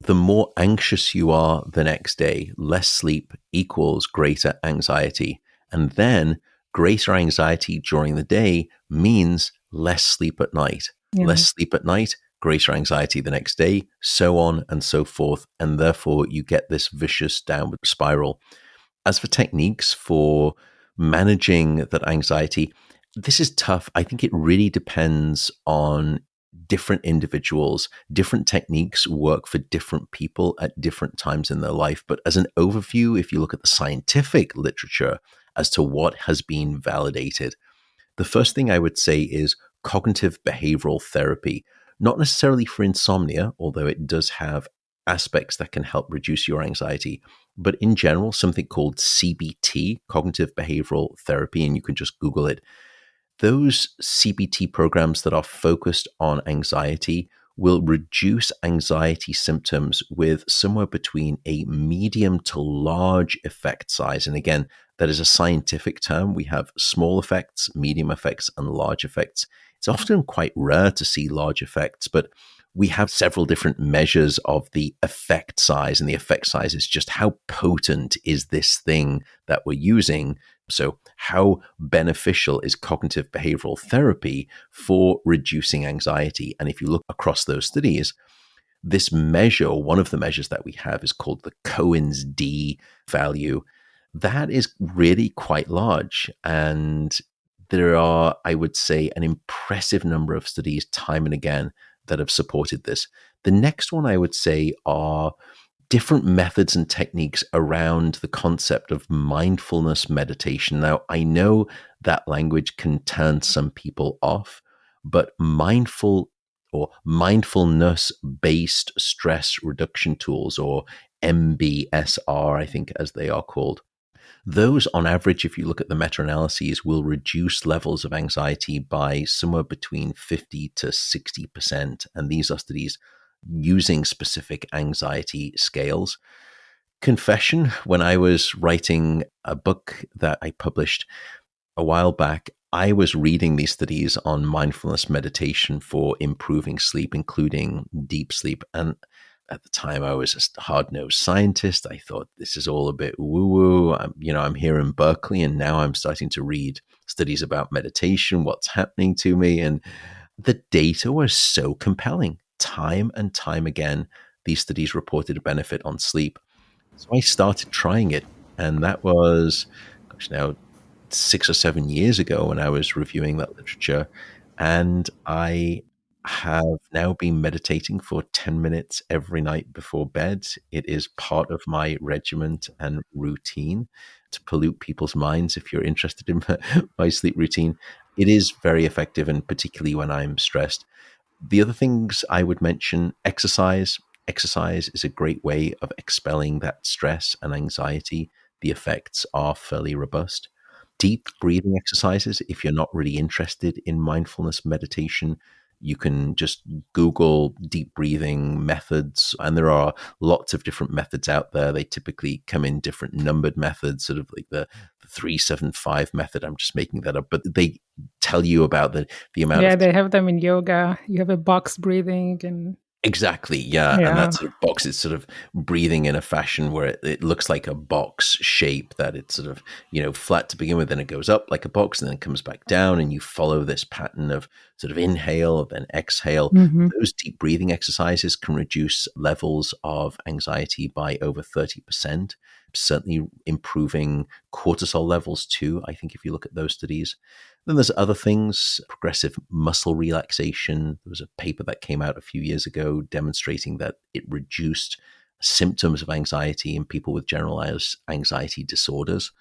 the more anxious you are the next day. Less sleep equals greater anxiety. And then greater anxiety during the day means less sleep at night. Yeah. Less sleep at night, greater anxiety the next day, so on and so forth. And therefore, you get this vicious downward spiral. As for techniques for managing that anxiety, this is tough. I think it really depends on different individuals. Different techniques work for different people at different times in their life. But as an overview, if you look at the scientific literature as to what has been validated, the first thing I would say is cognitive behavioral therapy. Not necessarily for insomnia, although it does have aspects that can help reduce your anxiety, but in general, something called CBT, cognitive behavioral therapy, and you can just Google it. Those CBT programs that are focused on anxiety will reduce anxiety symptoms with somewhere between a medium to large effect size. And again, that is a scientific term. We have small effects, medium effects, and large effects. It's often quite rare to see large effects, but we have several different measures of the effect size, and the effect size is just how potent is this thing that we're using. So how beneficial is cognitive behavioral therapy for reducing anxiety? And if you look across those studies, this measure, one of the measures that we have, is called the Cohen's d value. That is really quite large. And there are, I would say, an impressive number of studies time and again that have supported this. The next one I would say are different methods and techniques around the concept of mindfulness meditation. Now, I know that language can turn some people off, but mindful or mindfulness based stress reduction tools, or MBSR, I think, as they are called. Those, on average, if you look at the meta analyses, will reduce levels of anxiety by somewhere between 50 to 60%. And these are studies using specific anxiety scales. Confession, when I was writing a book that I published a while back, I was reading these studies on mindfulness meditation for improving sleep, including deep sleep. And at the time, I was a hard-nosed scientist. I thought this is all a bit woo-woo. I'm here in Berkeley, and now I'm starting to read studies about meditation, what's happening to me. And the data was so compelling. Time and time again, these studies reported a benefit on sleep. So I started trying it. And that was, now 6 or 7 years ago when I was reviewing that literature. And I have now been meditating for 10 minutes every night before bed. It is part of my regiment and routine. To pollute people's minds, if you're interested in my sleep routine, it is very effective, and particularly when I'm stressed. The other things I would mention: exercise. Exercise is a great way of expelling that stress and anxiety. The effects are fairly robust. Deep breathing exercises, if you're not really interested in mindfulness meditation, you can just Google deep breathing methods, and there are lots of different methods out there. They typically come in different numbered methods, sort of like the 3-7-5 method. I'm just making that up, but they tell you about the amount of. Yeah, they have them in yoga. You have a box breathing and Exactly, yeah. And that yeah. sort of box is sort of breathing in a fashion where it looks like a box shape, that it's sort of, flat to begin with, then it goes up like a box and then it comes back down, and you follow this pattern of sort of inhale, then exhale. Hmm. Those deep breathing exercises can reduce levels of anxiety by over 30%, certainly improving cortisol levels too, I think, if you look at those studies. Then there's other things: progressive muscle relaxation. There was a paper that came out a few years ago demonstrating that it reduced symptoms of anxiety in people with generalized anxiety disorders.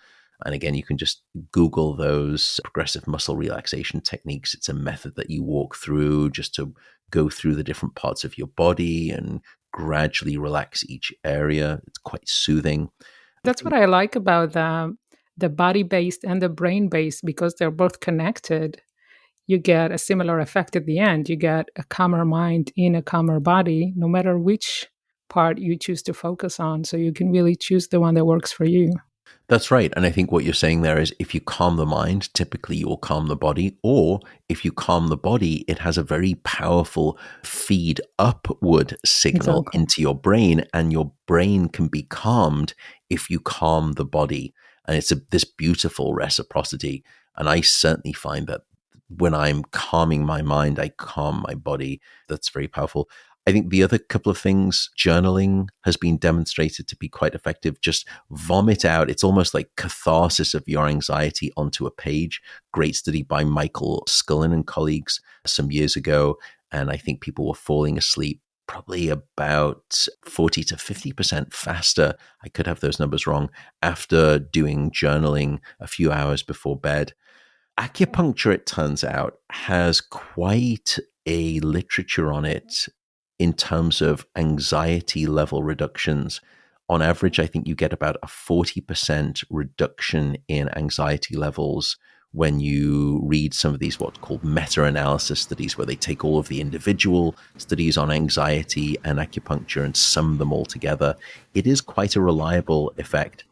And again, you can just Google those progressive muscle relaxation techniques. It's a method that you walk through just to go through the different parts of your body and gradually relax each area. It's quite soothing. I That's what think I like about the body based and the brain based, because they're both connected. You get a similar effect at the end. You get a calmer mind in a calmer body, no matter which part you choose to focus on. So you can really choose the one that works for you. That's right. And I think what you're saying there is, if you calm the mind, typically you will calm the body. Or if you calm the body, it has a very powerful feed upward signal Exactly. into your brain, and your brain can be calmed if you calm the body. And it's this beautiful reciprocity. And I certainly find that when I'm calming my mind, I calm my body. That's very powerful. I think the other couple of things: journaling has been demonstrated to be quite effective. Just vomit out. It's almost like catharsis of your anxiety onto a page. Great study by Michael Scullin and colleagues some years ago. And I think people were falling asleep probably about 40 to 50% faster. I could have those numbers wrong, after doing journaling a few hours before bed. Acupuncture, it turns out, has quite a literature on it in terms of anxiety level reductions. On average, I think you get about a 40% reduction in anxiety levels when you read some of these what's called meta-analysis studies, where they take all of the individual studies on anxiety and acupuncture and sum them all together. It is quite a reliable effect.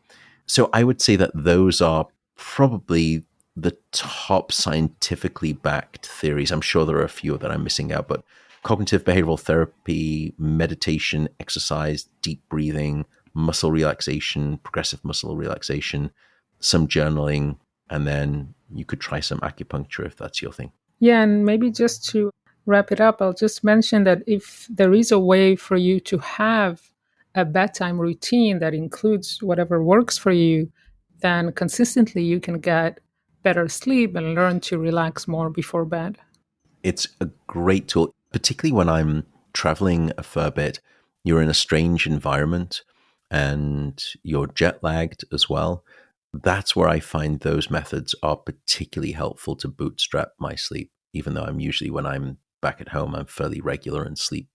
So I would say that those are probably the top scientifically backed theories. I'm sure there are a few that I'm missing out, but cognitive behavioral therapy, meditation, exercise, deep breathing, muscle relaxation, progressive muscle relaxation, some journaling, and then you could try some acupuncture if that's your thing. Yeah, and maybe just to wrap it up, I'll just mention that if there is a way for you to have a bedtime routine that includes whatever works for you, then consistently you can get better sleep and learn to relax more before bed. It's a great tool, particularly when I'm traveling a fair bit. You're in a strange environment and you're jet lagged as well. That's where I find those methods are particularly helpful to bootstrap my sleep. even though I'm usually, when I'm back at home, I'm fairly regular and sleep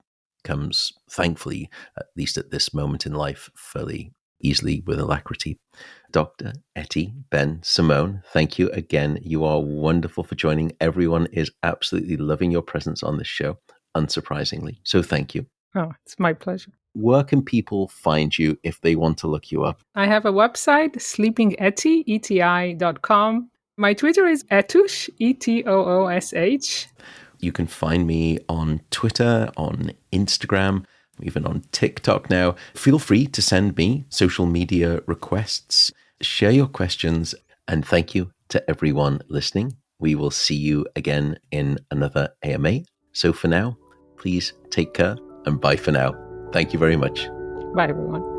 comes, thankfully, at least at this moment in life, fairly easily with alacrity. Dr. Eti Ben Simon, thank you again. You are wonderful for joining. Everyone is absolutely loving your presence on this show, unsurprisingly. So thank you. Oh, it's my pleasure. Where can people find you if they want to look you up? I have a website, sleepingeti.com. My Twitter is Etoosh, Etoosh. You can find me on Twitter, on Instagram, even on TikTok now. Feel free to send me social media requests, share your questions, and thank you to everyone listening. We will see you again in another AMA. So for now, please take care and bye for now. Thank you very much. Bye, everyone.